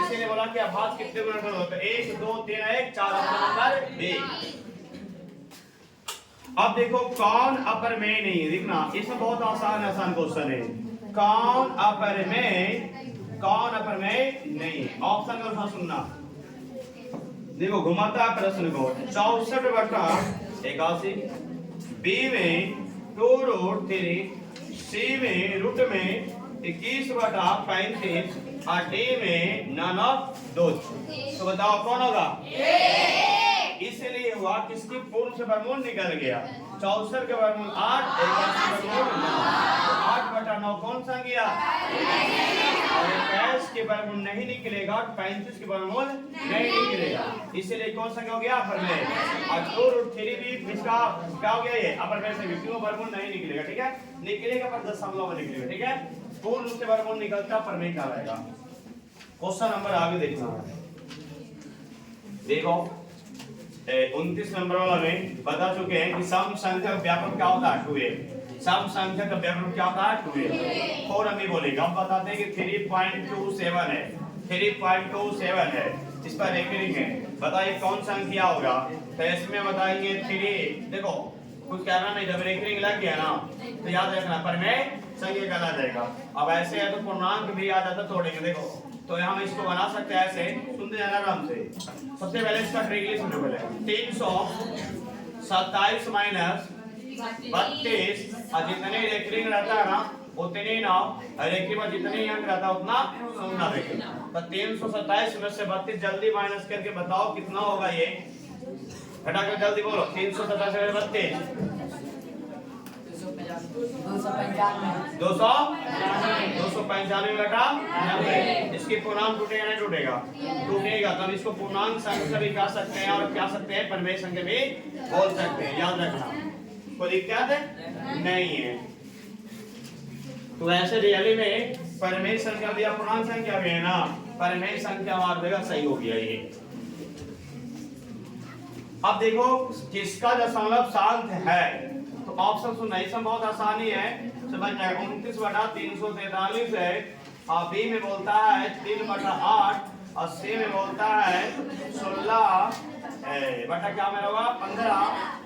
इसीलिए बोला कि आवाज कितने गुणनखंड होते हैं, 1 2 3 1 4, ऑप्शन नंबर बी। अब देखो कौन अपर में नहीं है, देखना इसमें बहुत आसान क्वेश्चन है। कौन अपर में नहीं, ऑप्शन का सुनना। देखो घुमाता प्रश्न को 64/81, बी में 2√3, सी में रूट में 21/35 और डी में none of those। तो बताओ कौन होगा, इसलिए हुआ किसकी पूर्ण से वर्गमूल निकल गया। 64 के वर्गमूल 8, 8/9 कौन सा गया, और 21 के वर्गमूल नहीं निकलेगा, 35 के वर्गमूल नहीं निकलेगा, इसलिए कौन सा हो गया अपर में। और 2√3 भी इसका क्या हो गया, ये अपर में से क्यों वर्गमूल नहीं निकलेगा, ठीक है, निकलेगा पर दशमलव में निकलेगा, ठीक है, पूर्ण से वर्गमूल निकलता पर में क्या आएगा। क्वेश्चन नंबर आगे देखना है, देखो 29 नंबर वाला में बता चुके हैं कि सम संख्या का व्यापक क्या होता है 2a, सम संख्या का व्यापक क्या होता है 2a। और हम ये बोलेंगे, हम बताते हैं कि 3.27 है, 3.27 है, इस पर रेकरिंग है, बताइए कौन संख्या होगा। तो इसमें बताएंगे 3, देखो कुछ कहना नहीं, जब रेकरिंग लग गया ना तो याद रखना पर में संख्या कहना जाएगा। अब ऐसे है तो पूर्णांक भी आ जाता तोड़ेंगे, देखो तो हम इसको बना सकते हैं ऐसे, सुनते जाना आराम से। सबसे पहले इसका ट्रिक समझो, पहले 327 माइनस 32 और जितने रेकरिंग रहता है ना उतने ना रेकरिंग में जितने अंक रहता है उतना सुनना देखेगा। तो 327 में से 32 जल्दी माइनस करके बताओ कितना होगा, ये घटाकर जल्दी बोलो। 327 में 32 295 घटा 90, इसकी पूर्णांक टूटेगा नहीं टूटेगा, टूटेगा, तब इसको पूर्णांक संख्या भी कह सकते हैं और क्या सकते हैं परिमेय संख्या भी बोल सकते हैं, याद रखना, कोई दिक्कत नहीं है। तो ऐसे रियली में परिमेय संख्या भी पूर्णांक संख्या भी है ना, परिमेय संख्या मार देगा, सही हो गया ये। अब देखो किसका दशमलव शांत है, तो ऑप्शन सुनना, इसमें बहुत आसानी है, समझ जाएगा। 29/343 है, और बी में बोलता है 3/8 और सी में बोलता है 16 बटा क्या मेरा होगा 15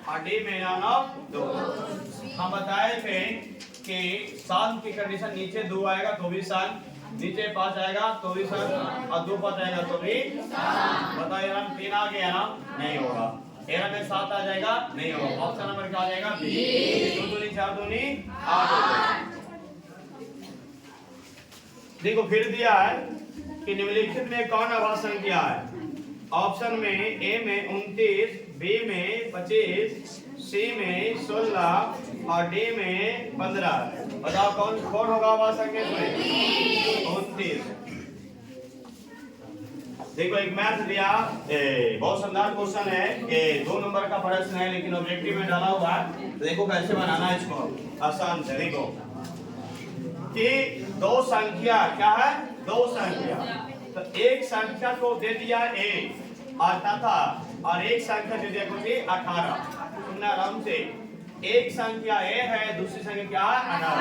और डी में 2। हम बताए थे कि शांत की कंडीशन नीचे 2 आएगा तो भी शांत, नीचे 5 आएगा तो भी शांत, और 2 5 आएगा तो भी बताओ यार 3 आ गया ना, नहीं होगा, 13 में 7 आ जाएगा, नहीं होगा, ऑप्शन नंबर क्या आ जाएगा बी। 2 दूनी 4 दूनी 8। देखो फिर दिया है कि निम्नलिखित में कौन अभाज्य संख्या है। ऑप्शन में ए में 29, बी में 25, सी में 16 और डी में 15। बताओ कौन कौन होगा वह संख्या में 29। देखो एक मैथ दिया, बहुत शानदार क्वेश्चन है, 2 नंबर का प्रश्न है लेकिन ऑब्जेक्टिव में डाला हुआ है। देखो कैसे बनाना है इसको आसान से। देखो कि दो संख्या क्या है, दो संख्या, तो एक संख्या को दे दिया a और तथा और एक संख्या दे दिया कुछ 18। सुनना आराम से, एक संख्या a है दूसरी संख्या क्या है 18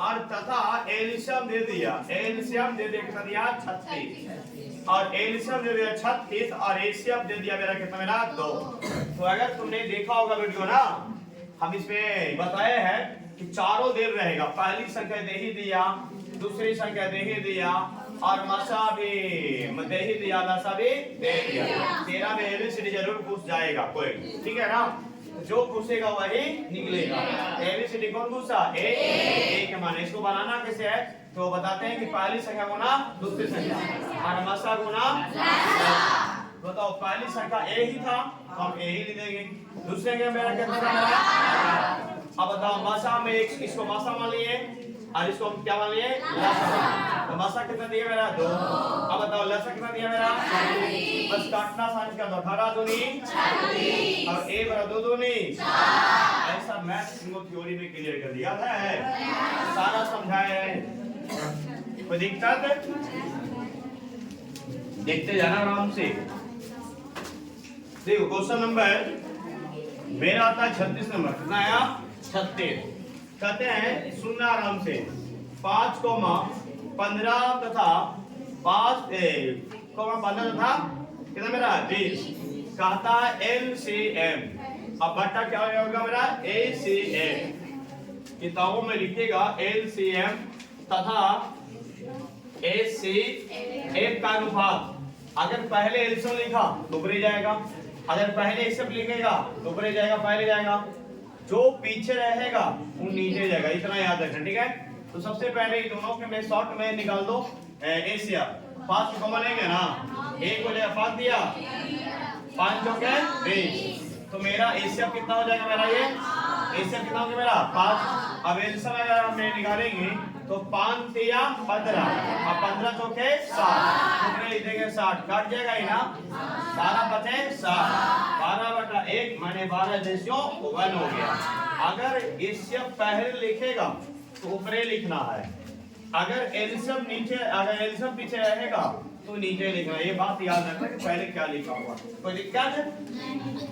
और तथा एलसीएम दे दिया, एलसीएम दे दिया 36 और एलसीएम दे दिया 36 और एलसीएम दे दिया मेरा कितना, मेरा 2। तो अगर तुमने देखा होगा वीडियो ना, हम इसमें बताए हैं कि चारों दे रहेगा, पहली संख्या दे ही दिया, दूसरी संख्या दे ही दिया और मसा भी दे ही दिया, लसा भी दे दिया। 13 में एबीसीडी जरूर पूछ जाएगा कोई, ठीक है ना, जो पूछेगा वही निकलेगा। एबीसीडी कौन पूछा, ए के माने। इसको बनाना कैसे है तो बताते हैं कि पहली संख्या गुना दूसरी संख्या और मसा गुना। बताओ पहली संख्या ए ही था तो हम ए ही ले लेंगे, दूसरे संख्या मेरा कितना था। अब बताओ मसा में एक इसको मसा मान लिए और इसको हम क्या मान लिए, लसा। तो मसा कितना दिया मेरा 2। अब बताओ लसा कितना दिया मेरा, बस काटना संख्या तो 18 दूनी और ए बराबर 2 दूनी। ऐसा मैथ इनको थ्योरी में क्लियर कर दिया है, सारा समझाया है, कोई दिक्कत। देखते जाना आराम से। देखो क्वेश्चन नंबर मेरा आता है 36 नंबर, कितना आया 36। कहते हैं सुनना आराम से, 5,15 तथा 5,15 तथा कितना मेरा 20 कहता है एलसीएम। अब बट्टा क्या होगा मेरा एसीएम, किताबों में लिखेगा एलसीएम तथा एसीएम का अनुपात। अगर पहले एलसीएम लिखा तो ऊपर जाएगा, अगर पहले एसीएम लिखेगा तो ऊपर जाएगा, पहले जाएगा, जो पीछे रहेगा वो नीचे जाएगा, इतना याद रखना, ठीक है। तो सबसे पहले इन दोनों के मैं शॉर्ट में निकाल दो एसीएम। 5 को कॉमन लेंगे ना, 1 को ले 5 दिया, 5 जो के 20, तो मेरा एसीएम कितना हो जाएगा, मेरा ये एसीएम कितना हो गया मेरा 5। अब एलसीएम अगर हम निकालेंगे तो 5 दिया 15 और 15 चौके 60, कितने लिखेंगे 60, कट जाएगा ही ना, 12 बचे 60, 12/1 माने 12/1 हो गया। अगर एलसीएम पहले लिखेगा तो ऊपर लिखना है, अगर एलसीएम नीचे, अगर एलसीएम पीछे रहेगा तो नीचे लिखना। ये बात याद रखना कि पहले क्या लिखा हुआ, कोई दिक्कत है।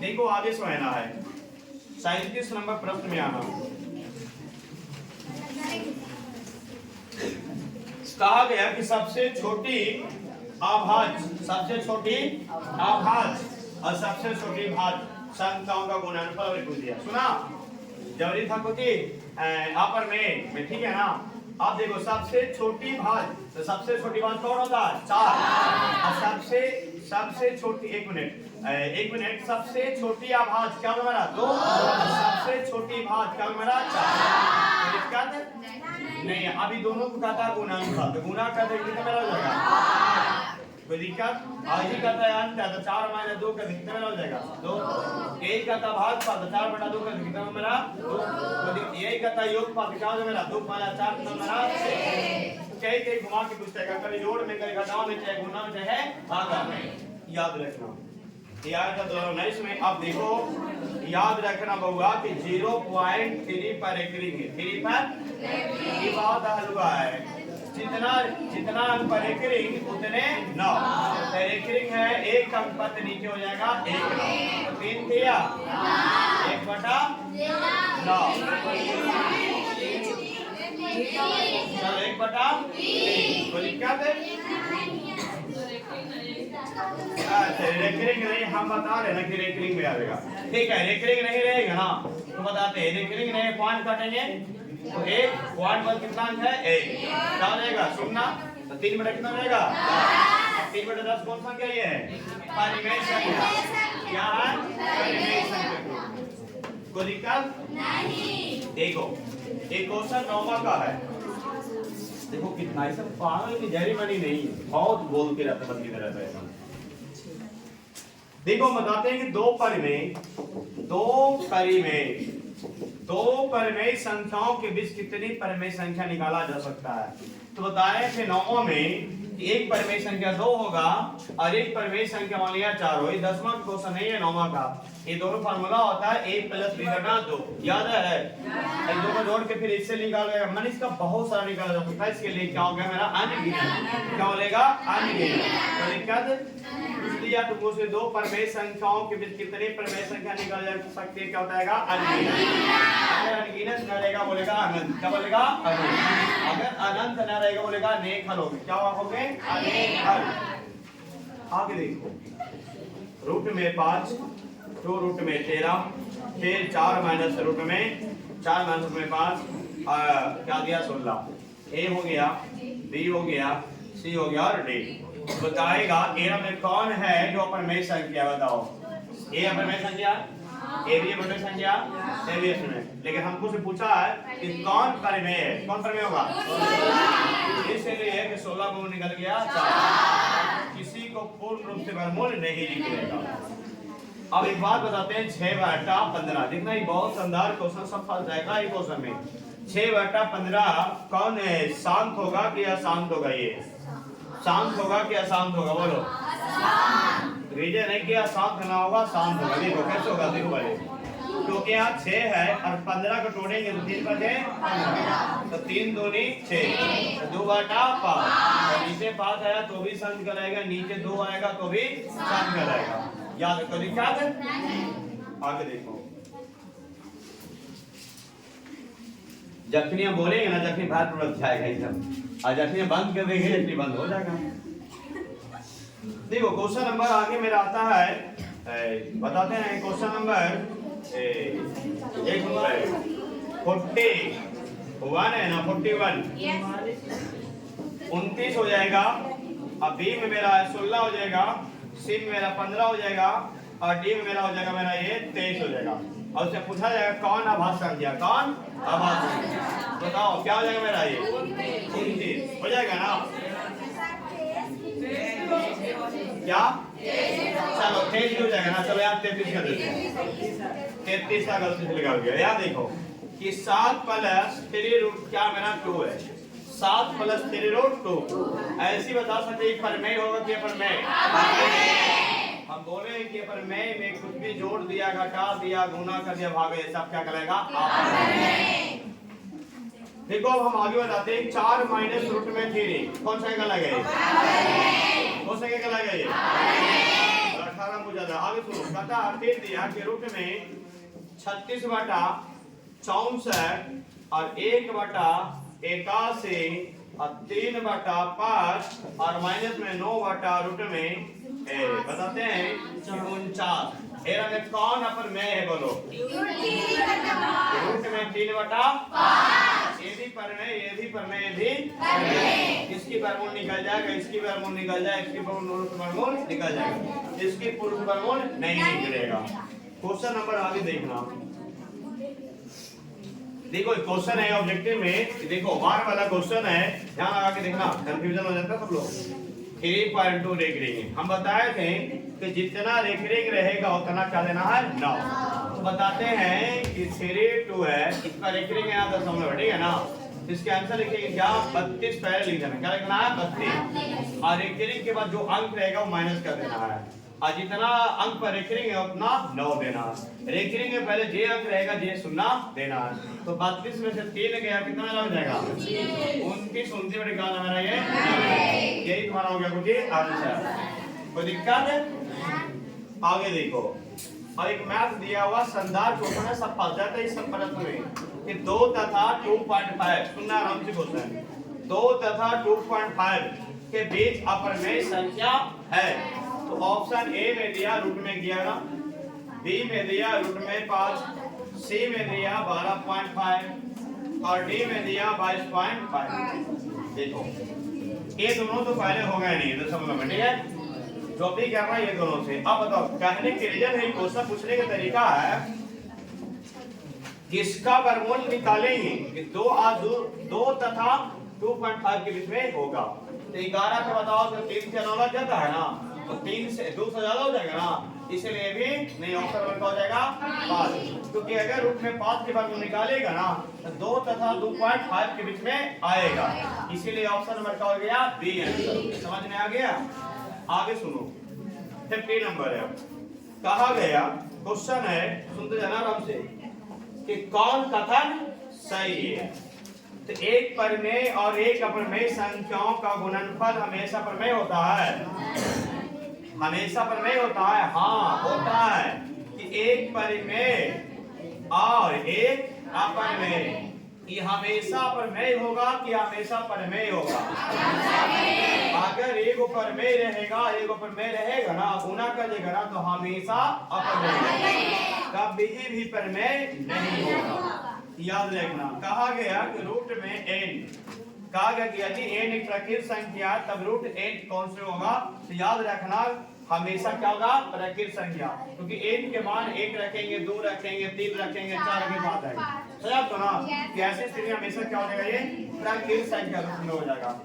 देखो आगे समझना है, 37 नंबर प्रश्न में आना। कहा गया कि सबसे छोटी अभाज्य, सबसे छोटी अभाज्य और सबसे छोटी भाज्य संख्याओं का गुणनफल लिख दिया। सुना जबरी था कुछ अपर में, ठीक है ना। अब देखो सबसे छोटी भाज्य, तो सबसे छोटी भाज्य कौन होता है 4 और सबसे छोटी, एक मिनट, सबसे छोटी अभाज्य क्या होगा मेरा 2, सबसे छोटी भाज्य क्या होगा मेरा 4। नहीं, अभी दोनों को कहता है गुणनफल, तो गुणा करते कितना मेरा हो जाएगा, कोई दिक्कत। आज ही कहता है अंतर, तो 4 - 2 का कितना मेरा हो जाएगा 2। एक कहता भागफल, तो 4/2 का कितना मेरा 2। यही कहता योगफल, क्या हो जाएगा मेरा 2 - 4 कितना मेरा 6। कई घुमा के पूछता है, कभी जोड़ में, कभी घटाव में, चाहे गुणा में, चाहे भागा में, याद रखना। याद था 2019 में। अब देखो याद रखना बहुआ कि 0.3 पर एक रिंग है, 3 पर ये बात हलवा है, जितना अंक पर एक रिंग उतने 9, तो एक रिंग है, एक अंक पर नीचे हो जाएगा 1 9, तो 3 दिया 1/9, चलो 1/3, कोई दिक्कत है। रेकरिंग नहीं, हम बता रहे ना कि रेकरिंग में आएगा, ठीक है। रेकरिंग नहीं रहेगा ना तो बताते हैं, रेकरिंग नहीं, पॉइंट काटेंगे तो एक पॉइंट पर कितना अंक है 1, क्या हो जाएगा सुनना, तो 3 बटा कितना रहेगा 3/10 कौन सा क्या ये है, परिमेय संख्या, क्या है परिमेय संख्या, कोई दिक्कत नहीं। देखो एक क्वेश्चन 9वां का है, देखो कितना ये सब पागल की जहरी मनी नहीं है, बहुत बोलते रहता बंदी रहता है। देखो बताते हैं कि 2 परिमेय दो परिमेय संख्याओं के बीच कितनी परिमेय संख्या निकाला जा सकता है। तो बताए थे 9वां में कि एक परिमेय संख्या 2 होगा और एक परिमेय संख्या मान लिया 4 हो। ये 10वां क्वेश्चन नहीं है 9वां का। ये दोनों फार्मूला होता है a + b बटा 2, याद है? इन दोनों को जोड़ के फिर इससे निकालेगा। मैंने इसका बहुत सारा निकाला जा सकता है। इसके लिए क्या हो गया मेरा अनगिनत, क्या बोलेगा अनगिनत। तो दिक्कत इसलिए आप मुझसे दो परिमेय संख्याओं के बीच कितनी परिमेय संख्या निकाल जा सकती है, क्या होता है अनगिनत। अगर अनगिनत न रहेगा बोलेगा अनंत, क्या बोलेगा अनंत। अगर अनंत न रहेगा बोलेगा अनेक हल होंगे, क्या होंगे अनेक हल। आगे देखो रूट में 5, 2 रूट में 13, फिर 4 माइनस रूट में 4 माइनस रूट में 5, क्या दिया 16। ए हो गया, बी हो गया, सी हो गया और डी। बताएगा ए में कौन है जो अपरिमेय संख्या, बताओ। ए अपरिमेय संख्या, ए भी अपरिमेय संख्या, ए भी अपरिमेय। लेकिन हमको से पूछा है कि कौन परिमेय है, कौन परिमेय होगा। इसलिए कि 16 को निकल गया 4, किसी को पूर्ण रूप से वर्गमूल नहीं निकलेगा। अब एक बात बताते हैं 6 बटा 15। देखना ये बहुत शानदार क्वेश्चन, सब फंस जाएगा ये क्वेश्चन में। 6 बटा 15 कौन है, शांत होगा कि अशांत होगा। ये शांत होगा कि अशांत होगा, बोलो। रीजन है कि अशांत ना होगा, शांत होगा। देखो कैसे होगा, देखो भाई, क्योंकि यहाँ 6 है और 15 को तोड़ेंगे तो 3 बचे 15, तो 3 दूनी 6, 2 बटा 5। नीचे 5 आया तो भी शांत कराएगा, नीचे 2 आएगा तो भी शांत कराएगा। याद रखो, दिक्कत है। आगे देखो, जखनी हम बोलेंगे ना, जखनी बाहर तुरंत जाएगा एकदम, और जखनी बंद कर देंगे जखनी बंद हो जाएगा। देखो क्वेश्चन नंबर आगे मेरा आता है, बताते हैं क्वेश्चन नंबर 41 है ना, 41 29 हो जाएगा। अब बी में मेरा 16 हो जाएगा, सी में मेरा 15 हो जाएगा और डी में मेरा हो जाएगा मेरा ये 23 हो जाएगा। और उससे पूछा जाएगा कौन आभास संख्या, कौन आभास संख्या। बताओ क्या हो जाएगा मेरा ये 29 हो जाएगा ना, क्या चलो 23 हो जाएगा ना। चलो यार 33 कर देते हैं, 33 का गलती से लगा गया। यार देखो कि 7 + 3 रूट क्या मेरा 2 है, 7 + 3 रूट 2। ऐसी बता सकते एक परिमेय होगा कि अपरिमेय। हम बोले कि अपरिमेय में कुछ भी जोड़ दिया, घटा दिया, गुना कर दिया, भाग दिया, सब क्या करेगा अपरिमेय। देखो अब हम आगे बताते हैं 4 माइनस रूट में 3 कौन सा निकला गया, कौन सा निकला गया 18 पूछा था। आगे सुनो, कहता फिर दिया कि रूट में 36 बटा 64 और 1 बटा 81 और 3 बटा 5 और माइनस में 9 बटा रूट में बताते हैं 49। एरा में कौन अपरिमेय है, बोलो। रूट में 3 बटा 5, ये भी परिमेय, ये भी परिमेय, ये भी परिमेय। इसकी वर्गमूल निकल जाएगा, इसकी वर्गमूल निकल जाएगा, इसकी वर्गमूल निकल जाएगा, इसकी पूर्ण वर्गमूल नहीं निकलेगा। क्वेश्चन नंबर आगे देखना। देखो क्वेश्चन है ऑब्जेक्टिव में, देखो बार वाला क्वेश्चन है, ध्यान लगा के देखना, कंफ्यूजन हो जाता है सब लोग। 3.2 रेखरिंग हम बताए थे कि जितना रेखरिंग रहेगा उतना क्या देना है 9। तो बताते हैं कि 3.2 है, इसका रेखरिंग है 10 ठीक है ना। इसके आंसर लिखेंगे क्या 32 पहले लिख देना, क्या लिखना है 32 और रेखरिंग के बाद जो अंक रहेगा वो माइनस कर देना है और जितना अंक पर रेखरिंग है उतना 9 देना है। रेखरिंग में पहले जे अंक रहेगा जे 0 देना है। तो 32 में से 3 गया कितना हो जाएगा 29, 29 में निकालना मेरा ये, यही तुम्हारा हो गया कुछ आंसर। कोई दिक्कत है? आगे देखो, और एक मैथ दिया हुआ शानदार क्वेश्चन है, सब फंस जाता है इस सब प्रश्न में कि 2 तथा 2.5 सुनना आराम से क्वेश्चन, 2 तथा 2.5 के बीच अपरिमेय संख्या है। तो ऑप्शन ए में दिया रूट में 11, बी में दिया रूट में 5, सी में दिया 12.5 और डी में दिया 22.5। देखो ये दोनों तो पहले हो गए नहीं दशमलव में, ठीक है, जो भी कह रहा है ये दोनों से। अब बताओ कहने के रीजन है, क्वेश्चन पूछने का तरीका है किसका वर्गमूल निकालेंगे कि 2 तथा 2.5 के बीच में होगा। तो 11 का बताओ तो 3 से 9 लग जाता है ना, तो 3 से 2 से ज्यादा हो जाएगा ना, इसलिए भी नहीं, ऑप्शन नंबर क्या हो जाएगा 5, क्योंकि अगर रूट में 5 के बाद वो निकालेगा ना तो 2 तथा 2.5 के बीच में आएगा, इसीलिए ऑप्शन नंबर क्या हो गया बी आंसर। समझ में आ गया? आगे सुनो 50 नंबर है, कहा गया क्वेश्चन है, सुनते जाना आराम से, कि कौन कथन सही है। तो एक परिमेय और एक अपरिमेय संख्याओं का गुणनफल हमेशा परिमेय होता है, हमेशा परिमेय होता है। हाँ होता है कि एक परिमेय और एक अपरिमेय, ये हमेशा परिमेय होगा कि हमेशा परिमेय होगा? अगर एक परिमेय रहेगा, एक परिमेय रहेगा ना, गुना करेगा ना, तो हमेशा अपरिमेय, कभी भी परिमेय नहीं होगा। याद रखना, कहा गया कि रूट में n, कहा गया कि यदि n एक प्राकृत संख्या है तब रूट n कौन से होगा? तो याद रखना हमेशा क्या होगा? प्राकृत संख्या, क्योंकि n के मान 1 रखेंगे, 2 रखेंगे, 3 रखेंगे, 4 के बाद आएगा। समझ तो ना कि ऐसी स्थिति हमेशा क्या हो जाएगा? ये प्राकृत संख्या रूप में हो जाएगा।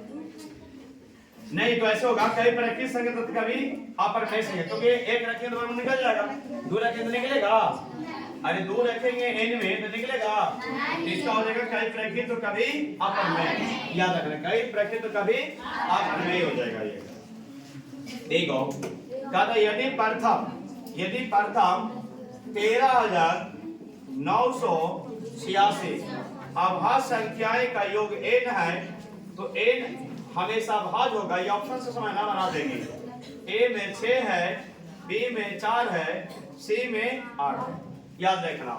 नहीं तो ऐसे होगा कई प्राकृत संख्या तो कभी अपरिमेय संख्या, क्योंकि 1 रखेंगे तो निकल जाएगा, 2 रखेंगे तो निकलेगा, अरे 2 रखेंगे n में तो निकलेगा, इसका हो जाएगा कई प्राकृत तो कभी अपरिमेय। याद रखना कई प्राकृत तो कभी अपरिमेय हो जाएगा। ये देखो कहता यदि प्रथम 13,986 अभाज्य संख्याएं का योग n है तो n हमेशा भाज्य होगा। ये ऑप्शन से समझना बना देंगे, a में 6 है, b में 4 है, c में 8 है। याद रखना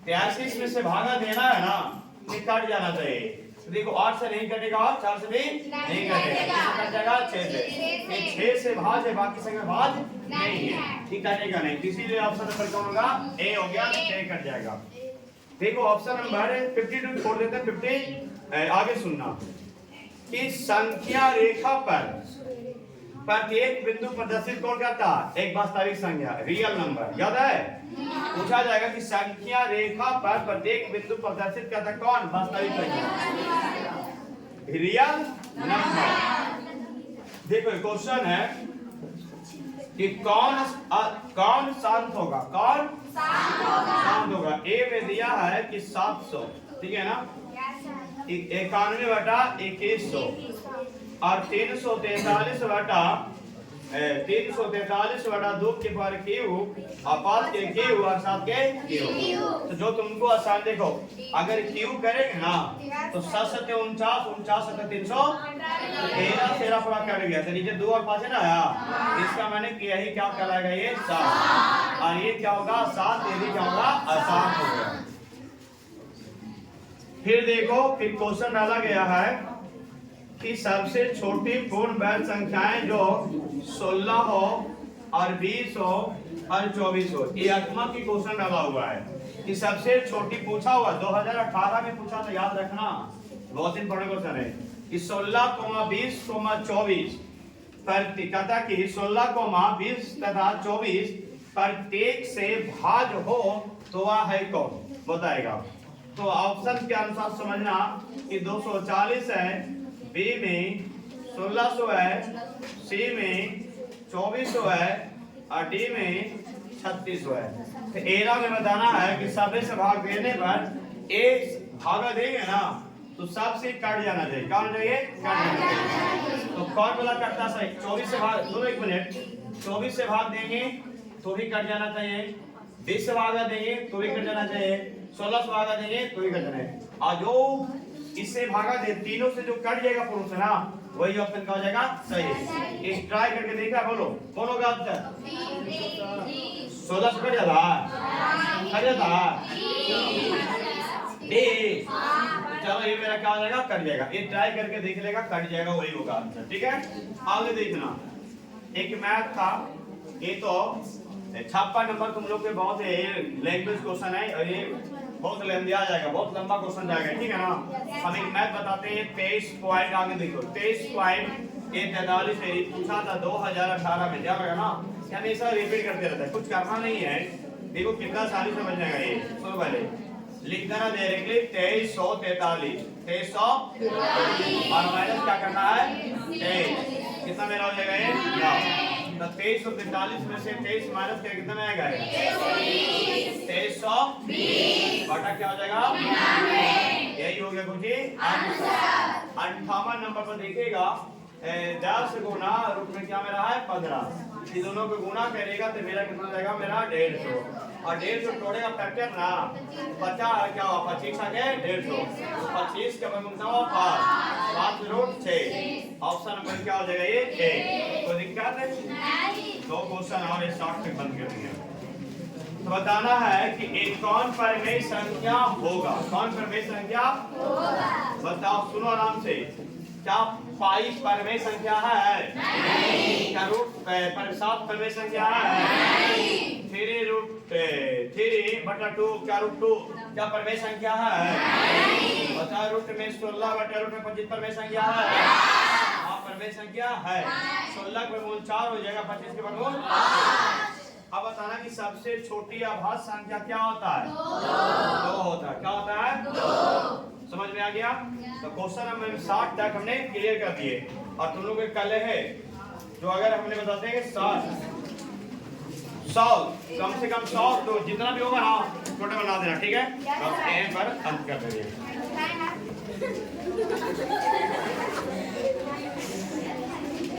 83 में से भागा देना है ना, ये कट जाना चाहिए। तो देखो 8 से नहीं कटेगा, 4 से भी नहीं कटेगा, कट जाएगा 6 से। ये 6 से भाज्य है, बाकी संख्या भाज्य नहीं है, ठीक कटेगा नहीं, इसीलिए ऑप्शन नंबर कौन होगा? ए हो गया, 6 कट जाएगा। देखो ऑप्शन नंबर 52 छोड़ देते हैं, 50 आगे सुनना कि संख्या रेखा पर प्रत्येक बिंदु प्रदर्शित कौन करता है? एक वास्तविक संख्या, रियल नंबर। याद है पूछा जाएगा कि संख्या रेखा पर प्रत्येक बिंदु प्रदर्शित करता है कौन? वास्तविक संख्या, रियल नंबर। देखो क्वेश्चन है कि कौन शांत होगा? कौन शांत होगा? ए में दिया है कि 700, ठीक है ना, 91/2100 और 343/2 के पर क्यूब और 5 के क्यूब और 7 के क्यूब। तो जो तुमको आसान, देखो अगर क्यूब करेंगे ना तो 7 7 49, 49 7 313, 13 पूरा कट गया, तो नीचे 2 और 5 है ना, इसका मैंने किया ही क्या कहलाएगा? ये 7, और ये क्या होगा? 7, ये भी क्या होगा? आसान हो गया। फिर देखो फिर क्वेश्चन डाला गया है कि सबसे छोटी पूर्ण वैध संख्याएं जो 16 हो और 20 हो और 24 हो, ये 8वां की क्वेश्चन डाला हुआ है कि सबसे छोटी पूछा हुआ 2018 में पूछा था, याद रखना बहुत इंपॉर्टेंट क्वेश्चन है कि 16, 20, 24 कहता कि 16, 20 तथा 24 प्रत्येक से भाज्य हो तो वह है कौन? बताएगा। तो ऑप्शन के अनुसार समझना कि 240 है, बी में 1600 है, सी में 2400 है और डी में 3600 है। तो एरा में बताना है कि सबसे से भाग देने पर एक भागा देंगे ना तो सबसे कट जाना चाहिए, क्या होना चाहिए? कट जाना चाहिए। तो कौन वाला कटता सही? 24 से भाग, दोनों एक मिनट, 24 से भाग देंगे तो भी कट जाना चाहिए, 20 से भागा देंगे तो भी कट जाना चाहिए, 16 से भागा देंगे तो भी कट जाना है, और जो इससे भागा दे तीनों से जो कट जाएगा पूर्ण से ना, वही ऑप्शन का हो जाएगा सही। इस ट्राई करके देखा, बोलो कौन होगा आंसर? 16 से कट जाता डी। चलो ये मेरा क्या हो जाएगा? कट जाएगा। ये ट्राई करके देख लेगा, कट जाएगा, वही होगा आंसर। ठीक है, आगे देखना। एक मैथ था, ये तो 56 नंबर तुम लोग के बहुत लैंग्वेज क्वेश्चन है और ये बहुत लेंदी आ जाएगा, बहुत लंबा क्वेश्चन जाएगा। ठीक है ना, हम एक मैथ बताते हैं 23 पॉइंट, आगे देखो 23 पॉइंट 43 से पूछा था 2018 में, ध्यान रखना हमेशा रिपीट करते रहता है, कुछ करना नहीं है। देखो कितना सारी समझ जाएगा ये। सुनो पहले लिख देना डायरेक्टली 2343, 2343 और माइनस क्या करना है 23, कितना मेरा हो जाएगा ये? तो 2343 में से 23 माइनस करके कितना में आएगा? 2320 बटा क्या हो जाएगा? यही हो गया कुछ 58 नंबर पर देखिएगा 10 गुना रूट में क्या मेरा है 15, ये दोनों को गुना करेगा तो मेरा कितना हो जाएगा? मेरा 150 और 150 तोड़ेगा फैक्टर ना 50 क्या हुआ 25 आ गए 150 25 का कितना हुआ 5 रूट 6 ऑप्शन नंबर क्या हो जाएगा? ये 1। कोई दिक्कत है? दो क्वेश्चन और स्टार्ट में बंद कर दिया। तो बताना है कि एक कौन परिमेय संख्या होगा? कौन परिमेय संख्या होगा? बताओ, सुनो आराम से। क्या 5 परिमेय संख्या है? नहीं। क्या रूट 7 परिमेय संख्या है? नहीं। 3 रूट 3 बटा 2 क्या रूट 2 क्या परिमेय संख्या है? नहीं। बताओ, रूट में 16 बटा रूट में 25 परिमेय संख्या है? हाँ परिमेय संख्या है। 16 के वर्गमूल 4 हो जाएगा, 25 के वर्गमूल 5। अब बताना कि सबसे छोटी अभाज्य संख्या क्या होता है? 2 होता है। क्या होता है? 2। समझ में आ गया? तो क्वेश्चन नंबर 60 तक हमने क्लियर कर दिए और तुम लोग के कल है जो अगर हमने बताते हैं 100 कम से कम 100 तो जितना भी होगा ना छोटे बना देना, ठीक है? बस एम पर अंत कर देंगे।